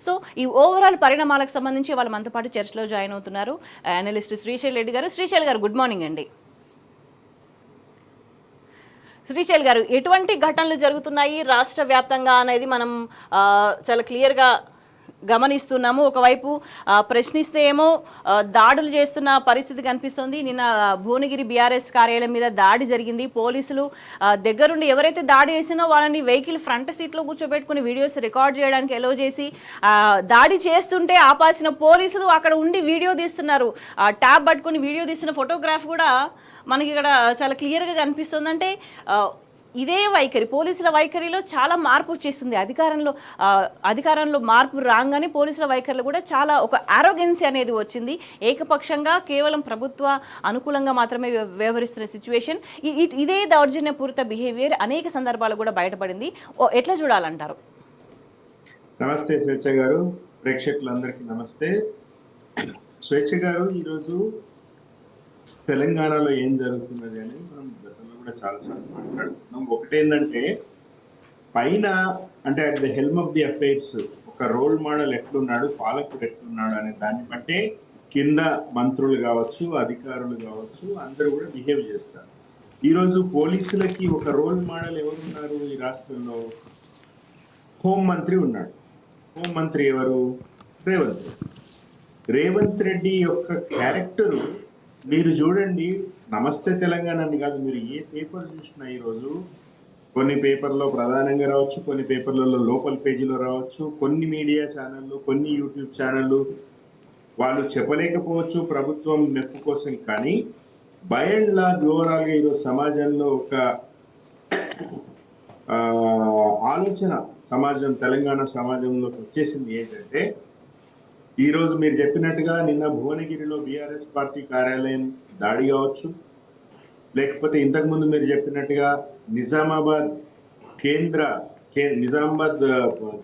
So ఈ overall పరిణామాలకు సంబంధించి వాళ్ళు మనతో పాటు చర్చలో జాయిన్ అవుతున్నారు అనలిస్ట్ శ్రీశైల్ రెడ్డి గారు. శ్రీశైల్ గారు, గుడ్ మార్నింగ్ అండి. శ్రీశైల్ గారు, ఎటువంటి ఘటనలు జరుగుతున్నాయి రాష్ట్ర వ్యాప్తంగా అనేది మనం చాలా క్లియర్గా గమనిస్తున్నాము. ఒకవైపు ప్రశ్నిస్తే ఏమో దాడులు చేస్తున్న పరిస్థితి కనిపిస్తుంది. నిన్న భువనగిరి బీఆర్ఎస్ కార్యాలయం మీద దాడి జరిగింది. పోలీసులు దగ్గరుండి ఎవరైతే దాడి చేసినో వాళ్ళని వెహికల్ ఫ్రంట్ సీట్లో కూర్చోబెట్టుకుని వీడియోస్ రికార్డ్ చేయడానికి ఎలో చేసి దాడి చేస్తుంటే ఆపాల్సిన పోలీసులు అక్కడ ఉండి వీడియో తీస్తున్నారు. ట్యాబ్ పట్టుకుని వీడియో తీస్తున్న ఫోటోగ్రాఫ్ కూడా మనకి ఇక్కడ చాలా క్లియర్గా కనిపిస్తుంది. అంటే ఇదే వైఖరి, పోలీసుల వైఖరిలో చాలా మార్పు వచ్చేసింది. అధికారంలో మార్పు రాగానే పోలీసుల వైఖరిలో కూడా చాలా ఒక ఆరోగెన్సీ అనేది వచ్చింది. ఏకపక్షంగా కేవలం ప్రభుత్వ అనుకూలంగా మాత్రమే వ్యవహరిస్తున్న సిచ్యువేషన్. ఇదే దౌర్జన్యపూరిత బిహేవియర్ అనేక సందర్భాలు కూడా బయటపడింది. ఎట్లా చూడాలంటారు? నమస్తే స్వేచ్ఛ గారు, ప్రేక్షకులందరికీ నమస్తే. స్వేచ్ఛ గారు, ఈరోజు తెలంగాణలో ఏం జరుగుతున్నది అని మనం గతంలో కూడా చాలాసార్లు మాట్లాడుతున్నాం. ఒకటేంటంటే పైన అంటే at the helm of the affairs ఒక రోల్ మోడల్ ఎట్లున్నాడు, పాలకుడు ఎట్లున్నాడు అనే దాన్ని బట్టే కింద మంత్రులు కావచ్చు, అధికారులు కావచ్చు, అందరూ కూడా బిహేవ్ చేస్తారు. ఈరోజు పోలీసులకి ఒక రోల్ మోడల్ ఎవరున్నారు ఈ రాష్ట్రంలో? హోంమంత్రి ఉన్నాడు. హోంమంత్రి ఎవరు? రేవంత్ రెడ్డి యొక్క క్యారెక్టరు మీరు చూడండి. నమస్తే తెలంగాణ అని కాదు, మీరు ఏ పేపర్ చూసినా ఈరోజు కొన్ని పేపర్లో ప్రధానంగా రావచ్చు, కొన్ని పేపర్లలో లోపల పేజీలో రావచ్చు, కొన్ని మీడియా ఛానళ్ళు, కొన్ని యూట్యూబ్ ఛానళ్ళు వాళ్ళు చెప్పలేకపోవచ్చు ప్రభుత్వం మెప్పు కోసం. కానీ బై అండ్ లార్జ్ ఓవరాల్గా ఈరోజు సమాజంలో ఒక ఆలోచన సమాజం, తెలంగాణ సమాజంలోకి వచ్చేసింది. ఏంటంటే ఈరోజు మీరు చెప్పినట్టుగా నిన్న భువనగిరిలో బీఆర్ఎస్ పార్టీ కార్యాలయం దాడి కావచ్చు, లేకపోతే ఇంతకుముందు మీరు చెప్పినట్టుగా నిజామాబాద్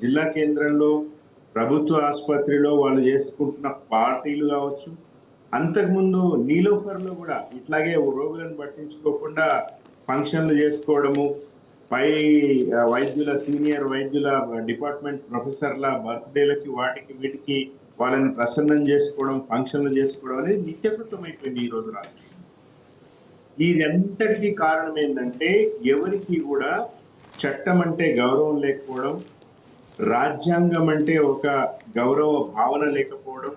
జిల్లా కేంద్రంలో ప్రభుత్వ ఆసుపత్రిలో వాళ్ళు చేసుకుంటున్న పార్టీలు కావచ్చు, అంతకుముందు నీలోఫర్లో కూడా ఇట్లాగే రోగులను పట్టించుకోకుండా ఫంక్షన్లు చేసుకోవడము, పై వైద్యుల, సీనియర్ వైద్యుల, డిపార్ట్మెంట్ ప్రొఫెసర్ల బర్త్డేలకి వాటికి వీటికి వాళ్ళని ప్రసన్నం చేసుకోవడం, ఫంక్షన్లు చేసుకోవడం అనేది నిత్యకృతం అయిపోయింది ఈ రోజు రాష్ట్రం. ఇదంతటికీ కారణం ఏంటంటే ఎవరికి కూడా చట్టం అంటే గౌరవం లేకపోవడం, రాజ్యాంగం అంటే ఒక గౌరవ భావన లేకపోవడం.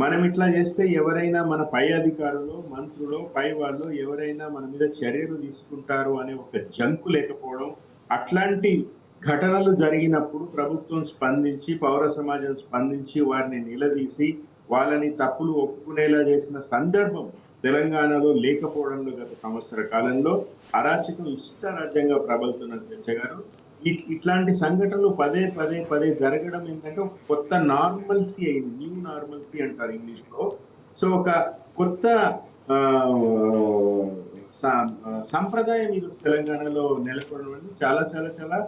మనం ఇట్లా చేస్తే ఎవరైనా మన పై అధికారులు, మంత్రులు, పై వాళ్ళు ఎవరైనా మన మీద చర్యలు తీసుకుంటారు అనే ఒక జంకు లేకపోవడం. అట్లాంటి ఘటనలు జరిగినప్పుడు ప్రభుత్వం స్పందించి, పౌర సమాజం స్పందించి వారిని నిలదీసి వాళ్ళని తప్పులు ఒప్పుకునేలా చేసిన సందర్భం తెలంగాణలో లేకపోవడంలో గత సంవత్సర కాలంలో అరాచకం ఇష్టారాజ్యంగా ప్రబలుతున్నది. చర్చ గారు, ఇట్లాంటి సంఘటనలు పదే పదే పదే జరగడం ఏంటంటే ఒక కొత్త నార్మల్సీ అయింది. న్యూ నార్మల్సీ అంటారు ఇంగ్లీష్ లో. సో ఒక కొత్త సంప్రదాయం ఈరోజు తెలంగాణలో నెలకొనడం అనేది చాలా చాలా చాలా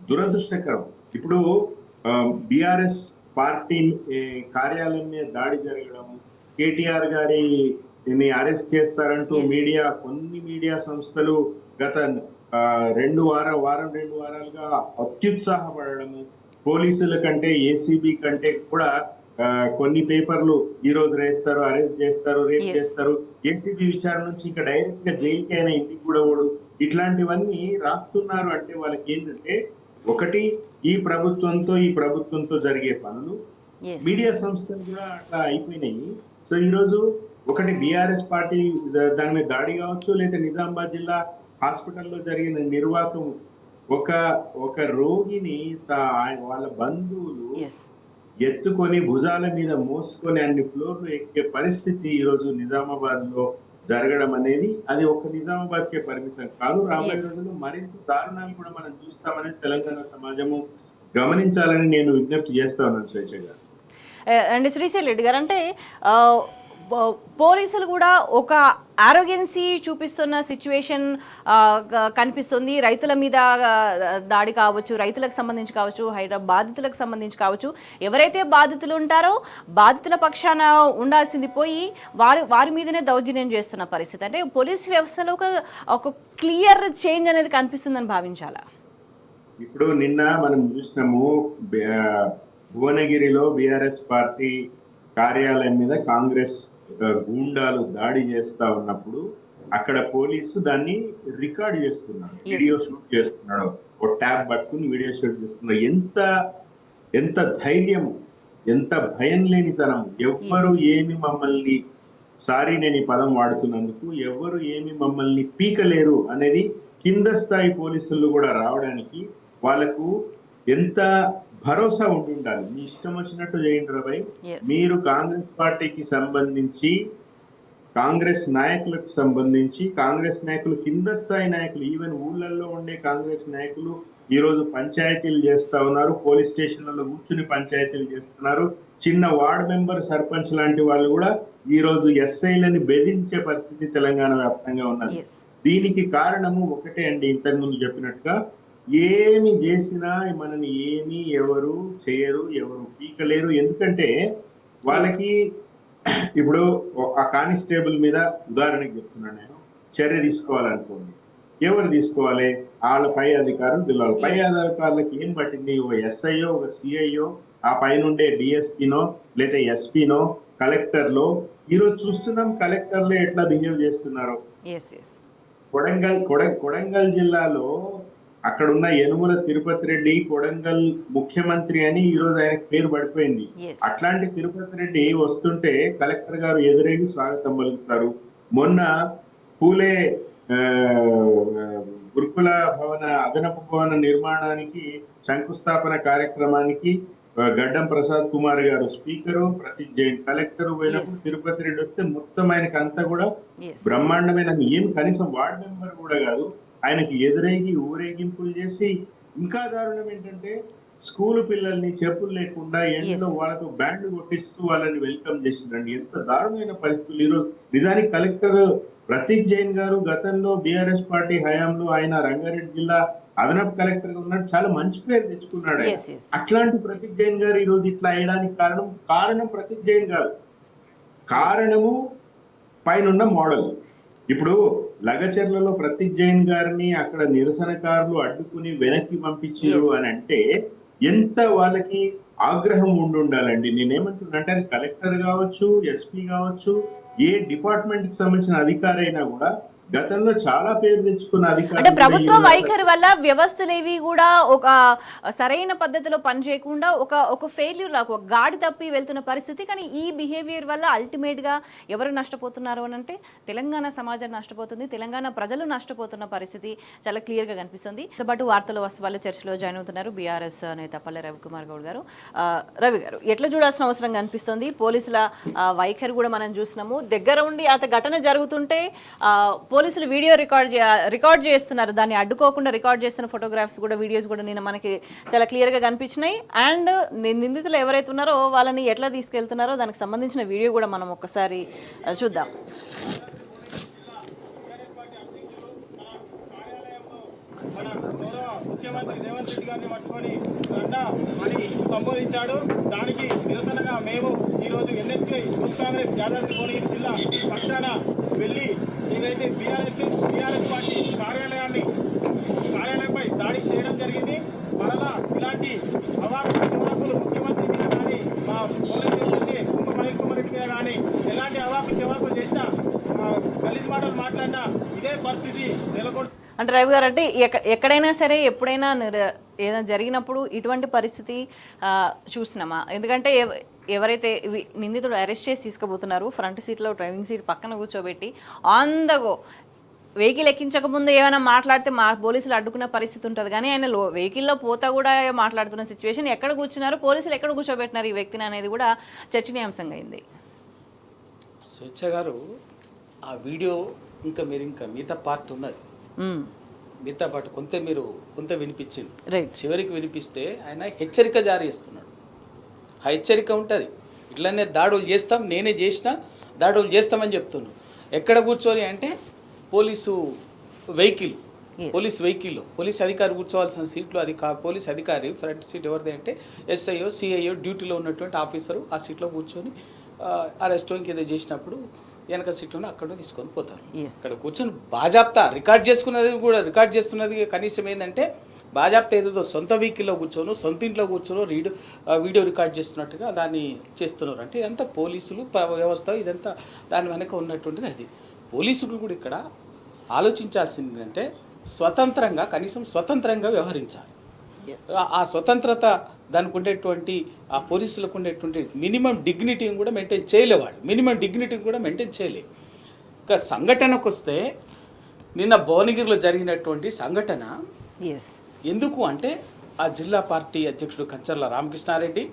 దురదృష్టకరం. ఇప్పుడు బీఆర్ఎస్ పార్టీ కార్యాలయం మీద దాడి జరగడం, కేటీఆర్ గారిని అరెస్ట్ చేస్తారంటూ కొన్ని మీడియా సంస్థలు గత 2 వారాలుగా అత్యుత్సాహపడము, పోలీసుల కంటే ఏసీబీ కంటే కూడా కొన్ని పేపర్లు ఈ రోజు వేస్తారు, అరెస్ట్ చేస్తారు, రేప్ చేస్తారు, ఏసీబీ విచారణ నుంచి ఇంకా డైరెక్ట్ గా జైలుకి అయినా ఇంటికి కూడా ఓడు, ఇట్లాంటివన్నీ రాస్తున్నారు. అంటే వాళ్ళకి ఏంటంటే ఒకటి ఈ ప్రభుత్వంతో జరిగే పనులు, మీడియా సంస్థలు కూడా అట్లా అయిపోయినాయి. సో ఈరోజు ఒకటి బీఆర్ఎస్ పార్టీ దాని మీద దాడి కావచ్చు, లేదా నిజామాబాద్ జిల్లా హాస్పిటల్లో జరిగిన నిర్వాకం, ఒక రోగిని వాళ్ళ బంధువులు ఎత్తుకొని భుజాల మీద మోసుకొని అన్ని ఫ్లోర్లు ఎక్కే పరిస్థితి ఈరోజు నిజామాబాద్ లో జరగడం అనేది అది ఒక నిజామాబాద్ కే పరిమితం కాదు. రాబోయే రోజుల్లో మరింత దారుణాలు కూడా మనం చూస్తామని తెలంగాణ సమాజము గమనించాలని నేను విజ్ఞప్తి చేస్తా ఉన్నాను స్వేచ్ఛ గారు. అండ్ శ్రీశైల్ రెడ్డి గారు, అంటే పోలీసులు కూడా ఒక ఆరోగెన్సీ చూపిస్తున్న సిచ్యువేషన్ కనిపిస్తుంది. రైతుల మీద దాడి కావచ్చు, రైతులకు సంబంధించి కావచ్చు, హైదరాబాద్ బాధితులకు సంబంధించి కావచ్చు, ఎవరైతే బాధితులు ఉంటారో బాధితుల పక్షాన ఉండాల్సింది పోయి వారి మీదనే దౌర్జన్యం చేస్తున్న పరిస్థితి. అంటే పోలీస్ వ్యవస్థలో ఒక క్లియర్ చేంజ్ అనేది కనిపిస్తుందని భావించాలా? ఇప్పుడు నిన్న మనం చూసినాము భువనగిరిలో బీఆర్ఎస్ పార్టీ కార్యాలయం మీద కాంగ్రెస్ గూండాలు దాడి చేస్తా ఉన్నప్పుడు అక్కడ పోలీసు దాన్ని రికార్డ్ చేస్తున్నాడు, వీడియో షూట్ చేస్తున్నాడు, ఒక ట్యాబ్ పట్టుకుని వీడియో షూట్ చేస్తున్నాడు. ఎంత ధైర్యము, ఎంత భయం లేనితనం. ఎవ్వరు ఏమి మమ్మల్ని, సారీ నేను ఈ పదం వాడుతున్నందుకు, ఎవ్వరు ఏమి మమ్మల్ని పీకలేరు అనేది కింద స్థాయి పోలీసులు కూడా రావడానికి వాళ్ళకు ఎంత భరోసా ఉంటుండాలి. మీ ఇష్టం వచ్చినట్టు చేయండి రాబాయ్. మీరు కాంగ్రెస్ పార్టీకి సంబంధించి, కాంగ్రెస్ నాయకులకు సంబంధించి, కాంగ్రెస్ నాయకులు కింద స్థాయి నాయకులు, ఈవెన్ ఊళ్ళల్లో ఉండే కాంగ్రెస్ నాయకులు ఈ రోజు పంచాయతీలు చేస్తా ఉన్నారు, పోలీస్ స్టేషన్లలో కూర్చుని పంచాయతీలు చేస్తున్నారు. చిన్న వార్డ్ మెంబర్, సర్పంచ్ లాంటి వాళ్ళు కూడా ఈ రోజు ఎస్ఐలని బెదిరించే పరిస్థితి తెలంగాణ వ్యాప్తంగా ఉన్నది. దీనికి కారణము ఒకటే అండి, ఇంతకు ముందు చెప్పినట్టుగా ఏమి చేసినా మనని ఏమి ఎవరు చేయరు, ఎవరు పీకలేరు. ఎందుకంటే వాళ్ళకి ఇప్పుడు ఆ కానిస్టేబుల్ మీద ఉదాహరణకి చెప్తున్నాను నేను, చర్య తీసుకోవాలనుకోండి, ఎవరు తీసుకోవాలి? వాళ్ళ పై అధికారులు పిలవాలి. పై అధికారులకు ఏం పట్టింది? ఒక ఎస్ఐయో, ఒక సిఐయో, ఆ పైనుండే డిఎస్పీనో లేదా ఎస్పీనో, కలెక్టర్లో. ఈరోజు చూస్తున్నాం కలెక్టర్లు ఎట్లా బిహేవ్ చేస్తున్నారు. కొడంగల్ జిల్లాలో అక్కడున్న యనుమల తిరుపతి రెడ్డి కొడంగల్ ముఖ్యమంత్రి అని ఈ రోజు ఆయనకు పేరు పడిపోయింది. అట్లాంటి తిరుపతి రెడ్డి వస్తుంటే కలెక్టర్ గారు ఎదురేగి స్వాగతం పలుకుతారు. మొన్న పూలే గురుకుల భవన అదనపు భవన నిర్మాణానికి శంకుస్థాపన కార్యక్రమానికి గడ్డం ప్రసాద్ కుమార్ గారు స్పీకరు, ప్రతీక్ జైన్ కలెక్టర్ పోయినప్పుడు తిరుపతి రెడ్డి వస్తే మొత్తం ఆయనకి అంతా కూడా బ్రహ్మాండమైన, ఏం కనీసం వార్డ్ మెంబర్ కూడా కాదు, ఆయనకి ఎదురేగి ఊరేగింపులు చేసి, ఇంకా దారుణం ఏంటంటే స్కూల్ పిల్లల్ని చెప్పులు లేకుండా ఎండలో వాళ్ళతో బ్యాండ్ కొట్టిస్తూ వాళ్ళని వెల్కమ్ చేసిందండి. ఎంత దారుణమైన పరిస్థితులు ఈరోజు. నిజానికి కలెక్టర్ ప్రతీక్ జైన్ గారు గతంలో బీఆర్ఎస్ పార్టీ హయాంలో ఆయన రంగారెడ్డి జిల్లా అదనపు కలెక్టర్ గా ఉన్నట్టు చాలా మంచి పేరు తెచ్చుకున్నాడు. అట్లాంటి ప్రతీక్ జైన్ గారు ఈ రోజు ఇట్లా అయ్యడానికి కారణం ప్రతీక్ జైన్ గారు, కారణము పైన మోడల్. ఇప్పుడు లగచర్లలో ప్రతీక్ జైన్ గారిని అక్కడ నిరసనకారులు అడ్డుకుని వెనక్కి పంపించారు అని అంటే ఎంత వాళ్ళకి ఆగ్రహం ఉండాలండి. నేనేమంటున్నా అంటే అది కలెక్టర్ కావచ్చు, ఎస్పీ కావచ్చు, ఏ డిపార్ట్మెంట్ కి సంబంధించిన అధికారి అయినా కూడా గతంలో చాలా పేరు తెచ్చుకున్న అధికారులు, అంటే ప్రభుత్వ వైఖరి వల్ల వ్యవస్థలేవి కూడా ఒక సరైన పద్ధతిలో పనిచేయకుండా ఒక ఫెయిల్యూర్ లాగా, ఒక గాడి తప్పి వెళ్తున్న పరిస్థితి. కానీ ఈ బిహేవియర్ వల్ల అల్టిమేట్ గా ఎవరు నష్టపోతున్నారు అని అంటే తెలంగాణ సమాజం నష్టపోతుంది, తెలంగాణ ప్రజలు నష్టపోతున్న పరిస్థితి చాలా క్లియర్ గా కనిపిస్తుంది. పాటు వార్తలు వస్తువులు చర్చలో జాయిన్ అవుతున్నారు బీఆర్ఎస్ నేత పల్లె రవికుమార్ గౌడ్ గారు. రవి గారు, ఎట్లా చూడాల్సిన అవసరం కనిపిస్తుంది? పోలీసుల వైఖరి కూడా మనం చూసినాము, దగ్గర ఉండి అత ఘటన జరుగుతుంటే పోలీసులు వీడియో రికార్డ్ చేస్తున్నారు, దాన్ని అడ్డుకోకుండా రికార్డ్ చేస్తున్న ఫోటోగ్రాఫ్స్ కూడా, వీడియోస్ కూడా నిన్న మనకి చాలా క్లియర్గా కనిపించినాయి. అండ్ నిందితులు ఎవరైతే ఉన్నారో వాళ్ళని ఎట్లా తీసుకెళ్తున్నారో దానికి సంబంధించిన వీడియో కూడా మనం ఒక్కసారి చూద్దాం. ముఖ్యమంత్రి రేవంత్ రెడ్డి గారిని పట్టుకొని అన్నా అని సంబోధించాడు. దానికి నిరసనగా మేము ఈరోజు ఎన్ఎస్ఐ యూత్ కాంగ్రెస్ యాదాద్రి భువనగిరి జిల్లా పక్షాన వెళ్ళి ఏదైతే బీఆర్ఎస్ పార్టీ కార్యాలయంపై దాడి చేయడం జరిగింది. మరలా ఇలాంటి అవాకులు ముఖ్యమంత్రి మీద కానీ, మా భువనగిరి అనిల్ కుమార్ రెడ్డి మీద కానీ ఎలాంటి చెవాకులు చేసినా, గలీజ్ మాటలు మాట్లాడినా ఇదే పరిస్థితి నెలకొంటుంది. అంటే రవి గారు, అంటే ఎక్కడైనా సరే ఎప్పుడైనా ఏదైనా జరిగినప్పుడు ఇటువంటి పరిస్థితి చూసినామా? ఎందుకంటే ఎవరైతే నిందితుడు అరెస్ట్ చేసి తీసుకుపోతున్నారు, ఫ్రంట్ సీట్లో డ్రైవింగ్ సీట్ పక్కన కూర్చోబెట్టి ఆన్ ద గో వెహికల్ ఎక్కించకముందు ఏమైనా మాట్లాడితే పోలీసులు అడ్డుకునే పరిస్థితి ఉంటుంది. కానీ ఆయన వెహికల్లో పోతా కూడా మాట్లాడుతున్న సిచ్యువేషన్, ఎక్కడ కూర్చున్నారు పోలీసులు, ఎక్కడ కూర్చోబెట్టినారు ఈ వ్యక్తిని అనేది కూడా చర్చనీయాంశంగా అయింది. స్వేచ్ఛ గారు, ఆ వీడియో ఇంకా మిగతా పార్ట్ ఉన్నది, మిగతా పాటు కొంత వినిపించింది. చివరికి వినిపిస్తే ఆయన హెచ్చరిక జారీ చేస్తున్నాడు. ఆ హెచ్చరిక ఉంటుంది, ఇట్లనే దాడులు చేస్తాం, నేనే చేసిన దాడులు చేస్తామని చెప్తున్నాను. ఎక్కడ కూర్చొని అంటే పోలీసు వెహికల్లో పోలీస్ అధికారి కూర్చోవాల్సిన సీట్లు, అది పోలీస్ అధికారి ఫ్రంట్ సీట్ ఎవరిది అంటే ఎస్ఐఓ సిఐఓ డ్యూటీలో ఉన్నటువంటి ఆఫీసరు ఆ సీట్లో కూర్చొని అరెస్ట్ ఇంకేదో చేసినప్పుడు వెనక సీట్లోనే అక్కడ తీసుకొని పోతారు. ఇక్కడ కూర్చొని బాజాప్తా రికార్డ్ చేస్తున్నది కనీసం ఏంటంటే బాజాప్తా ఏదో సొంత వెహికల్లో కూర్చోను, సొంత ఇంట్లో కూర్చోను వీడియో రికార్డ్ చేస్తున్నట్టుగా దాన్ని చేస్తున్నారు. అంటే ఇదంతా పోలీసులు వ్యవస్థ, ఇదంతా దాని వెనక ఉన్నటువంటిది. అది పోలీసులు కూడా ఇక్కడ ఆలోచించాల్సింది ఏంటంటే స్వతంత్రంగా, కనీసం స్వతంత్రంగా వ్యవహరించాలి. ఆ స్వతంత్రత దానికి ఉండేటువంటి ఆ పోలీసులకు ఉండేటువంటి మినిమం డిగ్నిటీని కూడా మెయింటైన్ చేయలేవాడు, మినిమం డిగ్నిటీని కూడా మెయింటైన్ చేయలేదు. ఇంకా సంఘటనకు వస్తే నిన్న భువనగిరిలో జరిగినటువంటి సంఘటన ఎందుకు అంటే ఆ జిల్లా పార్టీ అధ్యక్షుడు కంచర్ల రామకృష్ణారెడ్డి,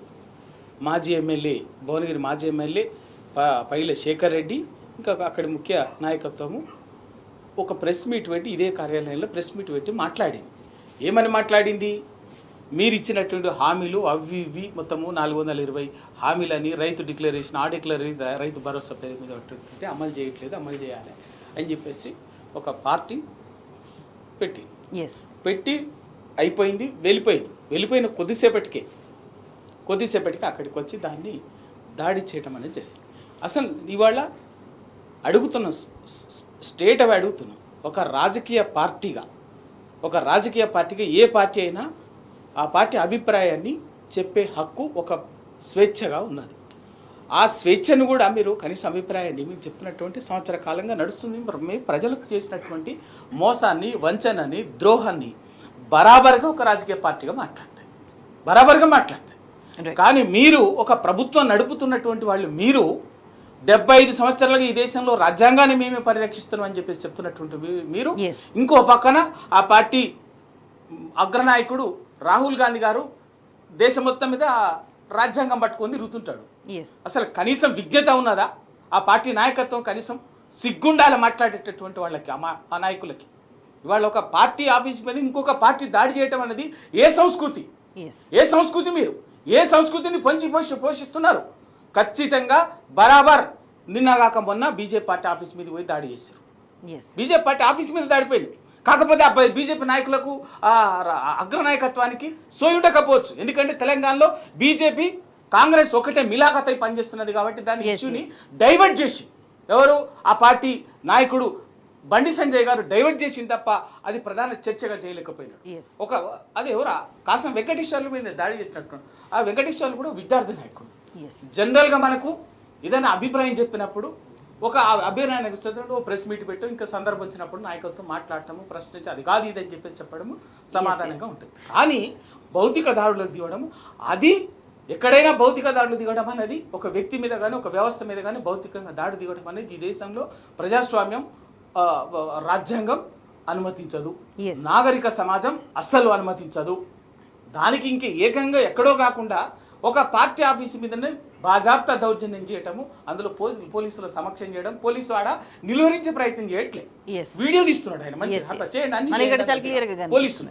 మాజీ ఎమ్మెల్యే భువనగిరి మాజీ ఎమ్మెల్యే పైల శేఖర్ రెడ్డి, ఇంకా అక్కడి ముఖ్య నాయకత్వము ఒక ప్రెస్ మీట్ పెట్టి, ఇదే కార్యాలయంలో ప్రెస్ మీట్ పెట్టి మాట్లాడింది. ఏమని మాట్లాడింది? మీరు ఇచ్చినటువంటి హామీలు అవి ఇవి మొత్తము 420 హామీలని, రైతు డిక్లరేషన్, ఆ డిక్లరేషన్ రైతు భరోసా పేరు మీద అమలు చేయట్లేదు, అమలు చేయాలి అని చెప్పేసి ఒక పార్టీ పెట్టి అయిపోయింది, వెళ్ళిపోయిన కొద్దిసేపటికి అక్కడికి వచ్చి దాన్ని దాడి చేయటం అనేది జరిగింది. అసలు ఇవాళ అడుగుతున్నాం, స్టేట్ అవి అడుగుతున్నాం, ఒక రాజకీయ పార్టీగా ఏ పార్టీ అయినా ఆ పార్టీ అభిప్రాయాన్ని చెప్పే హక్కు ఒక స్వేచ్ఛగా ఉన్నది. ఆ స్వేచ్ఛను కూడా మీరు కనీసం అభిప్రాయాన్ని మీరు చెప్తున్నటువంటి సంవత్సర కాలంగా నడుస్తుంది. మీరు ప్రజలకు చేసినటువంటి మోసాన్ని, వంచనని, ద్రోహాన్ని బరాబర్గా ఒక రాజకీయ పార్టీగా మాట్లాడతాయి. కానీ మీరు ఒక ప్రభుత్వం నడుపుతున్నటువంటి వాళ్ళు, మీరు 75 సంవత్సరాలుగా ఈ దేశంలో రాజ్యాంగాన్ని మేమే పరిరక్షిస్తున్నాం అని చెప్పేసి చెప్తున్నటువంటి మీరు ఇంకో పక్కన ఆ పార్టీ అగ్రనాయకుడు రాహుల్ గాంధీ గారు దేశం మొత్తం మీద రాజ్యాంగం పట్టుకొని తిరుగుతుంటాడు. అసలు కనీసం విజ్ఞత ఉన్నదా ఆ పార్టీ నాయకత్వం? కనీసం సిగ్గుండాలి మాట్లాడేటటువంటి వాళ్ళకి, ఆ నాయకులకి. ఇవాళ ఒక పార్టీ ఆఫీస్ మీద ఇంకొక పార్టీ దాడి చేయటం అనేది ఏ సంస్కృతి? మీరు ఏ సంస్కృతిని పోషిస్తున్నారు? ఖచ్చితంగా బరాబర్ నిన్నగాక మొన్న బీజేపీ పార్టీ ఆఫీస్ మీద పోయి దాడి చేశారు. బీజేపీ పార్టీ ఆఫీస్ మీద దాడిపోయింది. కాకపోతే ఆ బీజేపీ నాయకులకు, అగ్రనాయకత్వానికి సోయి ఉండకపోవచ్చు. ఎందుకంటే తెలంగాణలో బీజేపీ కాంగ్రెస్ ఒకటే మిలాఖతై పనిచేస్తున్నది కాబట్టి దాని ఇష్యూని డైవర్ట్ చేసి, ఎవరు ఆ పార్టీ నాయకుడు బండి సంజయ్ గారు డైవర్ట్ చేసింది తప్ప అది ప్రధాన చర్చగా చేయలేకపోయినాడు. అది ఎవరు కాసం వెంకటేశ్వర్ల మీద దాడి చేసినట్టు. ఆ వెంకటేశ్వర్లు కూడా విద్యార్థి నాయకుడు. జనరల్గా మనకు ఏదైనా అభిప్రాయం చెప్పినప్పుడు ఒక అభిప్రాయాన్ని ప్రెస్ మీట్ పెట్టు, ఇంకా సందర్భం వచ్చినప్పుడు నాయకత్వం మాట్లాడటము, ప్రశ్నించి అది కాదు ఇదని చెప్పేసి చెప్పడము సమాధానంగా ఉంటుంది. కానీ భౌతిక దాడులకు దిగడము, అది ఎక్కడైనా భౌతిక దాడులు దిగడం అనేది ఒక వ్యక్తి మీద కానీ ఒక వ్యవస్థ మీద కానీ భౌతికంగా దాడి దిగడం అనేది ఈ దేశంలో ప్రజాస్వామ్యం, రాజ్యాంగం అనుమతించదు, నాగరిక సమాజం అస్సలు అనుమతించదు. దానికి ఇంక ఏకంగా ఎక్కడో కాకుండా ఒక పార్టీ ఆఫీసు మీదనే బాజాప్తా దౌర్జన్యం చేయటము, అందులో పోలీసుల సమక్షం చేయడం, పోలీసు ఆడ నిలువరించే ప్రయత్నం చేయట్లేదు, వీడియో తీస్తున్నాడు ఆయన, మంచి పోలీసులు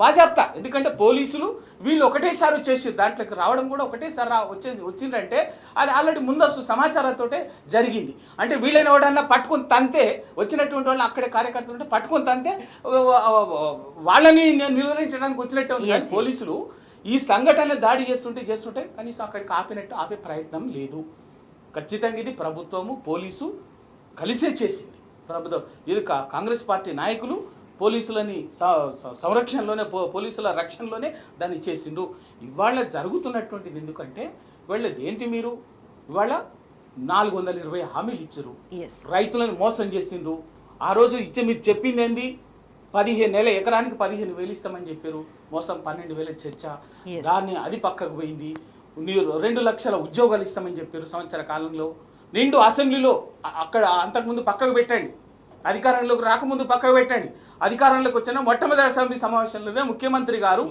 బాజాప్తా. ఎందుకంటే పోలీసులు వీళ్ళు ఒకటేసారి వచ్చేసి దాంట్లోకి రావడం కూడా ఒకటేసారి వచ్చిందంటే అది ఆల్రెడీ ముందస్తు సమాచారంతో జరిగింది. అంటే వీళ్ళని ఎవడన్నా పట్టుకొని తంతే, వచ్చినటువంటి వాళ్ళని అక్కడే కార్యకర్తలు పట్టుకొని తంతే వాళ్ళని నిలువరించడానికి వచ్చినట్టే ఉంది. కానీ పోలీసులు ఈ సంఘటన దాడి చేస్తుంటే కనీసం అక్కడికి ఆపే ప్రయత్నం లేదు. ఖచ్చితంగా ఇది ప్రభుత్వము, పోలీసు కలిసే చేసింది. ప్రభుత్వం ఇది కాంగ్రెస్ పార్టీ నాయకులు పోలీసులని సంరక్షణలోనే, పోలీసుల రక్షణలోనే దాన్ని చేసిండు. ఇవాళ జరుగుతున్నటువంటిది ఎందుకంటే వీళ్ళది ఏంటి? మీరు ఇవాళ 420 హామీలు ఇచ్చారు, రైతులను మోసం చేసిండ్రు. ఆ రోజు మీరు చెప్పింది ఏంది? 15 నెలల ఎకరానికి 15,000 ఇస్తామని చెప్పారు, మోసం 12,000 చర్చ. దాన్ని అది పక్కకు పోయింది. 2 లక్షల ఉద్యోగాలు ఇస్తామని చెప్పారు సంవత్సర కాలంలో. 2 అసెంబ్లీలో అక్కడ అంతకుముందు పక్కకు పెట్టండి, అధికారంలోకి రాకముందు పక్కకు పెట్టండి. అధికారంలోకి వచ్చిన మొట్టమొదటి అసెంబ్లీ సమావేశంలోనే ముఖ్యమంత్రి గారు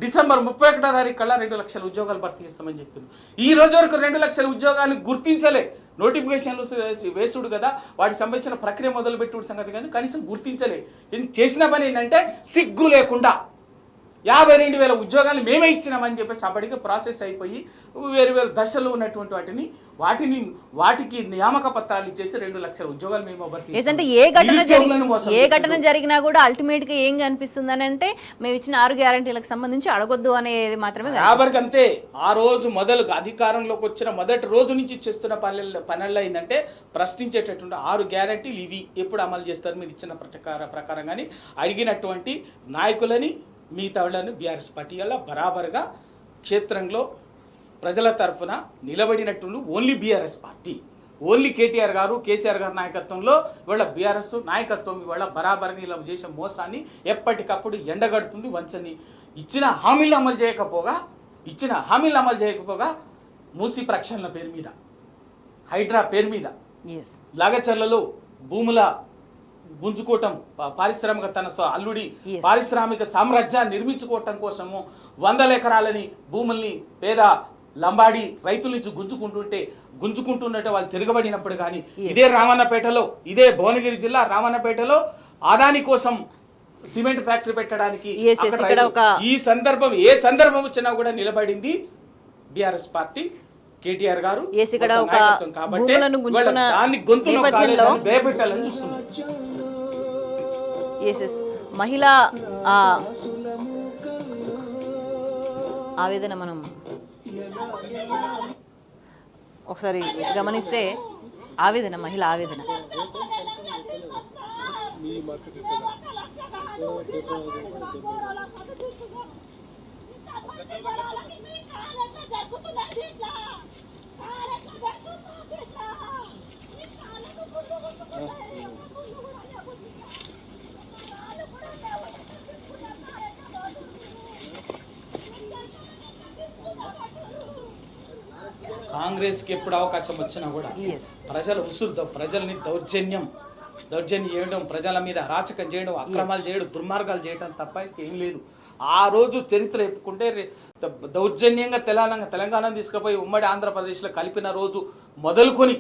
డిసెంబర్ 31వ తారీఖు కల్లా 2 లక్షల ఉద్యోగాలు భర్తీ చేస్తామని చెప్పారు. ఈ రోజు వరకు 2 లక్షల ఉద్యోగాలు గుర్తించలే. నోటిఫికేషన్లు వేసుడు కదా, వాటికి సంబంధించిన ప్రక్రియ మొదలుపెట్టుడు సంగతి కానీ కనీసం గుర్తించలే. చేసిన పని ఏంటంటే సిగ్గు లేకుండా 52,000 ఉద్యోగాలు మేమే ఇచ్చినామని చెప్పేసి అప్పటికే ప్రాసెస్ అయిపోయి వేరు దశల్లో ఉన్నటువంటి వాటికి నియామక పత్రాలు ఇచ్చేసి 2 లక్షల ఉద్యోగాలు మేము భర్తీ. ఏ ఘటన జరిగినా కూడా అల్టిమేట్ గా ఏం కనిపిస్తుంది అని అంటే మేము ఇచ్చిన 6 గ్యారంటీలకు సంబంధించి అడగొద్దు అనేది మాత్రమే. అంతే. ఆ రోజు మొదలు అధికారంలోకి వచ్చిన మొదటి రోజు నుంచి చేస్తున్న పనుల్లో ఏంటంటే ప్రశ్నించేటటువంటి 6 గ్యారంటీలు ఇవి ఎప్పుడు అమలు చేస్తారు మీరు ఇచ్చిన ప్రకారం కానీ అడిగినటువంటి నాయకులని మిగతా వాళ్ళని బీఆర్ఎస్ పార్టీ వల్ల బరాబర్గా క్షేత్రంలో ప్రజల తరఫున నిలబడినట్టు only BRS party, only KTR గారు కేసీఆర్ గారి నాయకత్వంలో ఇవాళ బీఆర్ఎస్ నాయకత్వం ఇవాళ బరాబర్గా ఇలా చేసే మోసాన్ని ఎప్పటికప్పుడు ఎండగడుతుంది. వంచని ఇచ్చిన హామీలు అమలు చేయకపోగా మూసీ ప్రక్షాళన పేరు మీద, హైడ్రా పేరు మీద, లగచర్లలో భూముల గుంజుకోవటం, పారిశ్రామిక తన అల్లుడి పారిశ్రామిక సామ్రాజ్యాన్ని నిర్మించుకోవటం కోసము 100 ఎకరాలని భూముల్ని పేద లంబాడి రైతుల నుంచి గుంజుకుంటుంటే వాళ్ళు తిరగబడినప్పుడు కానీ ఇదే రామన్నపేటలో, ఇదే భువనగిరి జిల్లా రామన్నపేటలో అదాని కోసం సిమెంట్ ఫ్యాక్టరీ పెట్టడానికి ఈ సందర్భం వచ్చినా కూడా నిలబడింది బీఆర్ఎస్ పార్టీ, కేటీఆర్ గారు కాబట్టి దాన్ని గొంతు భయపెట్టాలని చూస్తున్నారు. మహిళా ఆవేదన మనం ఒకసారి గమనిస్తే మహిళ ఆవేదన కాంగ్రెస్కి ఎప్పుడు అవకాశం వచ్చినా కూడా ప్రజల ప్రజల్ని దౌర్జన్యం చేయడం, ప్రజల మీద అరాచకం చేయడం, అక్రమాలు చేయడం, దుర్మార్గాలు చేయడం తప్ప ఇంకేం లేదు. ఆ రోజు చరిత్ర చెప్పుకుంటే దౌర్జన్యంగా తెలంగాణ తీసుకుపోయి ఉమ్మడి ఆంధ్రప్రదేశ్లో కలిపిన రోజు మొదలుకొని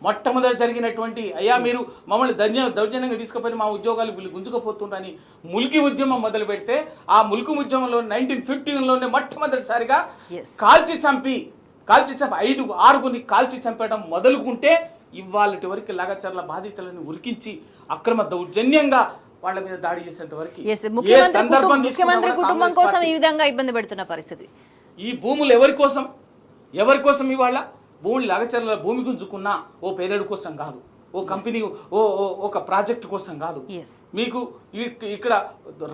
మొట్టమొదటి జరిగినటువంటి అయ్యా మీరు మమ్మల్ని దౌర్జన్యంగా తీసుకుపోయి మా ఉద్యోగాలు వీళ్ళు గుంజుకుపోతుండని ముల్కీ ఉద్యమం మొదలు పెడితే ఆ ముల్కీ ఉద్యమంలో 1915లోనే మొట్టమొదటిసారిగా కాల్చి చంపి 5-6 కాల్చి చంపడం మొదలుకుంటే ఇవాళటి వరకు లగచర్ల బాధితులను ఉరికించి అక్రమ దౌర్జన్యంగా వాళ్ళ మీద దాడి చేసేంత వరకు ముఖ్యమంత్రి కుటుంబం కోసం ఈ విధంగా ఇబ్బంది పెడుతున్న పరిస్థితి. ఈ భూములు ఎవరి కోసం ఇవాళ భూములు లగచర్ల భూమి గుంజుకున్నా ఓ పేదడి కోసం కాదు, ఓ కంపెనీ ఒక ప్రాజెక్టు కోసం కాదు. మీకు ఇక్కడ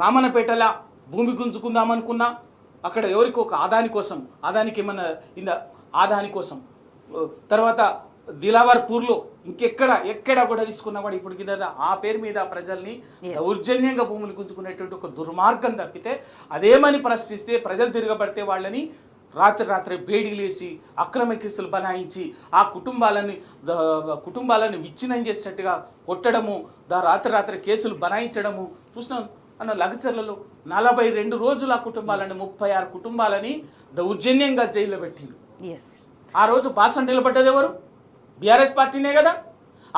రామన్నపేటల భూమి గుంజుకుందామనుకున్నా అక్కడ ఎవరికి ఒక ఆదానికి ఏమన్నా ఆదాని కోసం, తర్వాత దిలావర్పూర్లో ఎక్కడ కూడా తీసుకున్నా కూడా ఇప్పుడు కింద ఆ పేరు మీద ప్రజల్ని దౌర్జన్యంగా భూములు గుంజుకునేటువంటి ఒక దుర్మార్గం తప్పితే అదేమని ప్రశ్నిస్తే ప్రజలు తిరగబడితే వాళ్ళని రాత్రి బేడీలేసి అక్రమ కేసులు బనాయించి ఆ కుటుంబాలను విచ్ఛిన్నం చేసేటట్టుగా కొట్టడము, రాత్రి కేసులు బనాయించడము చూసినాం. అన్న లగచర్లలో 42 రోజులు ఆ కుటుంబాలని 36 కుటుంబాలని దౌర్జన్యంగా జైల్లో పెట్టిండు. ఆ రోజు బాసట నిలబడ్డది ఎవరు? బీఆర్ఎస్ పార్టీనే కదా.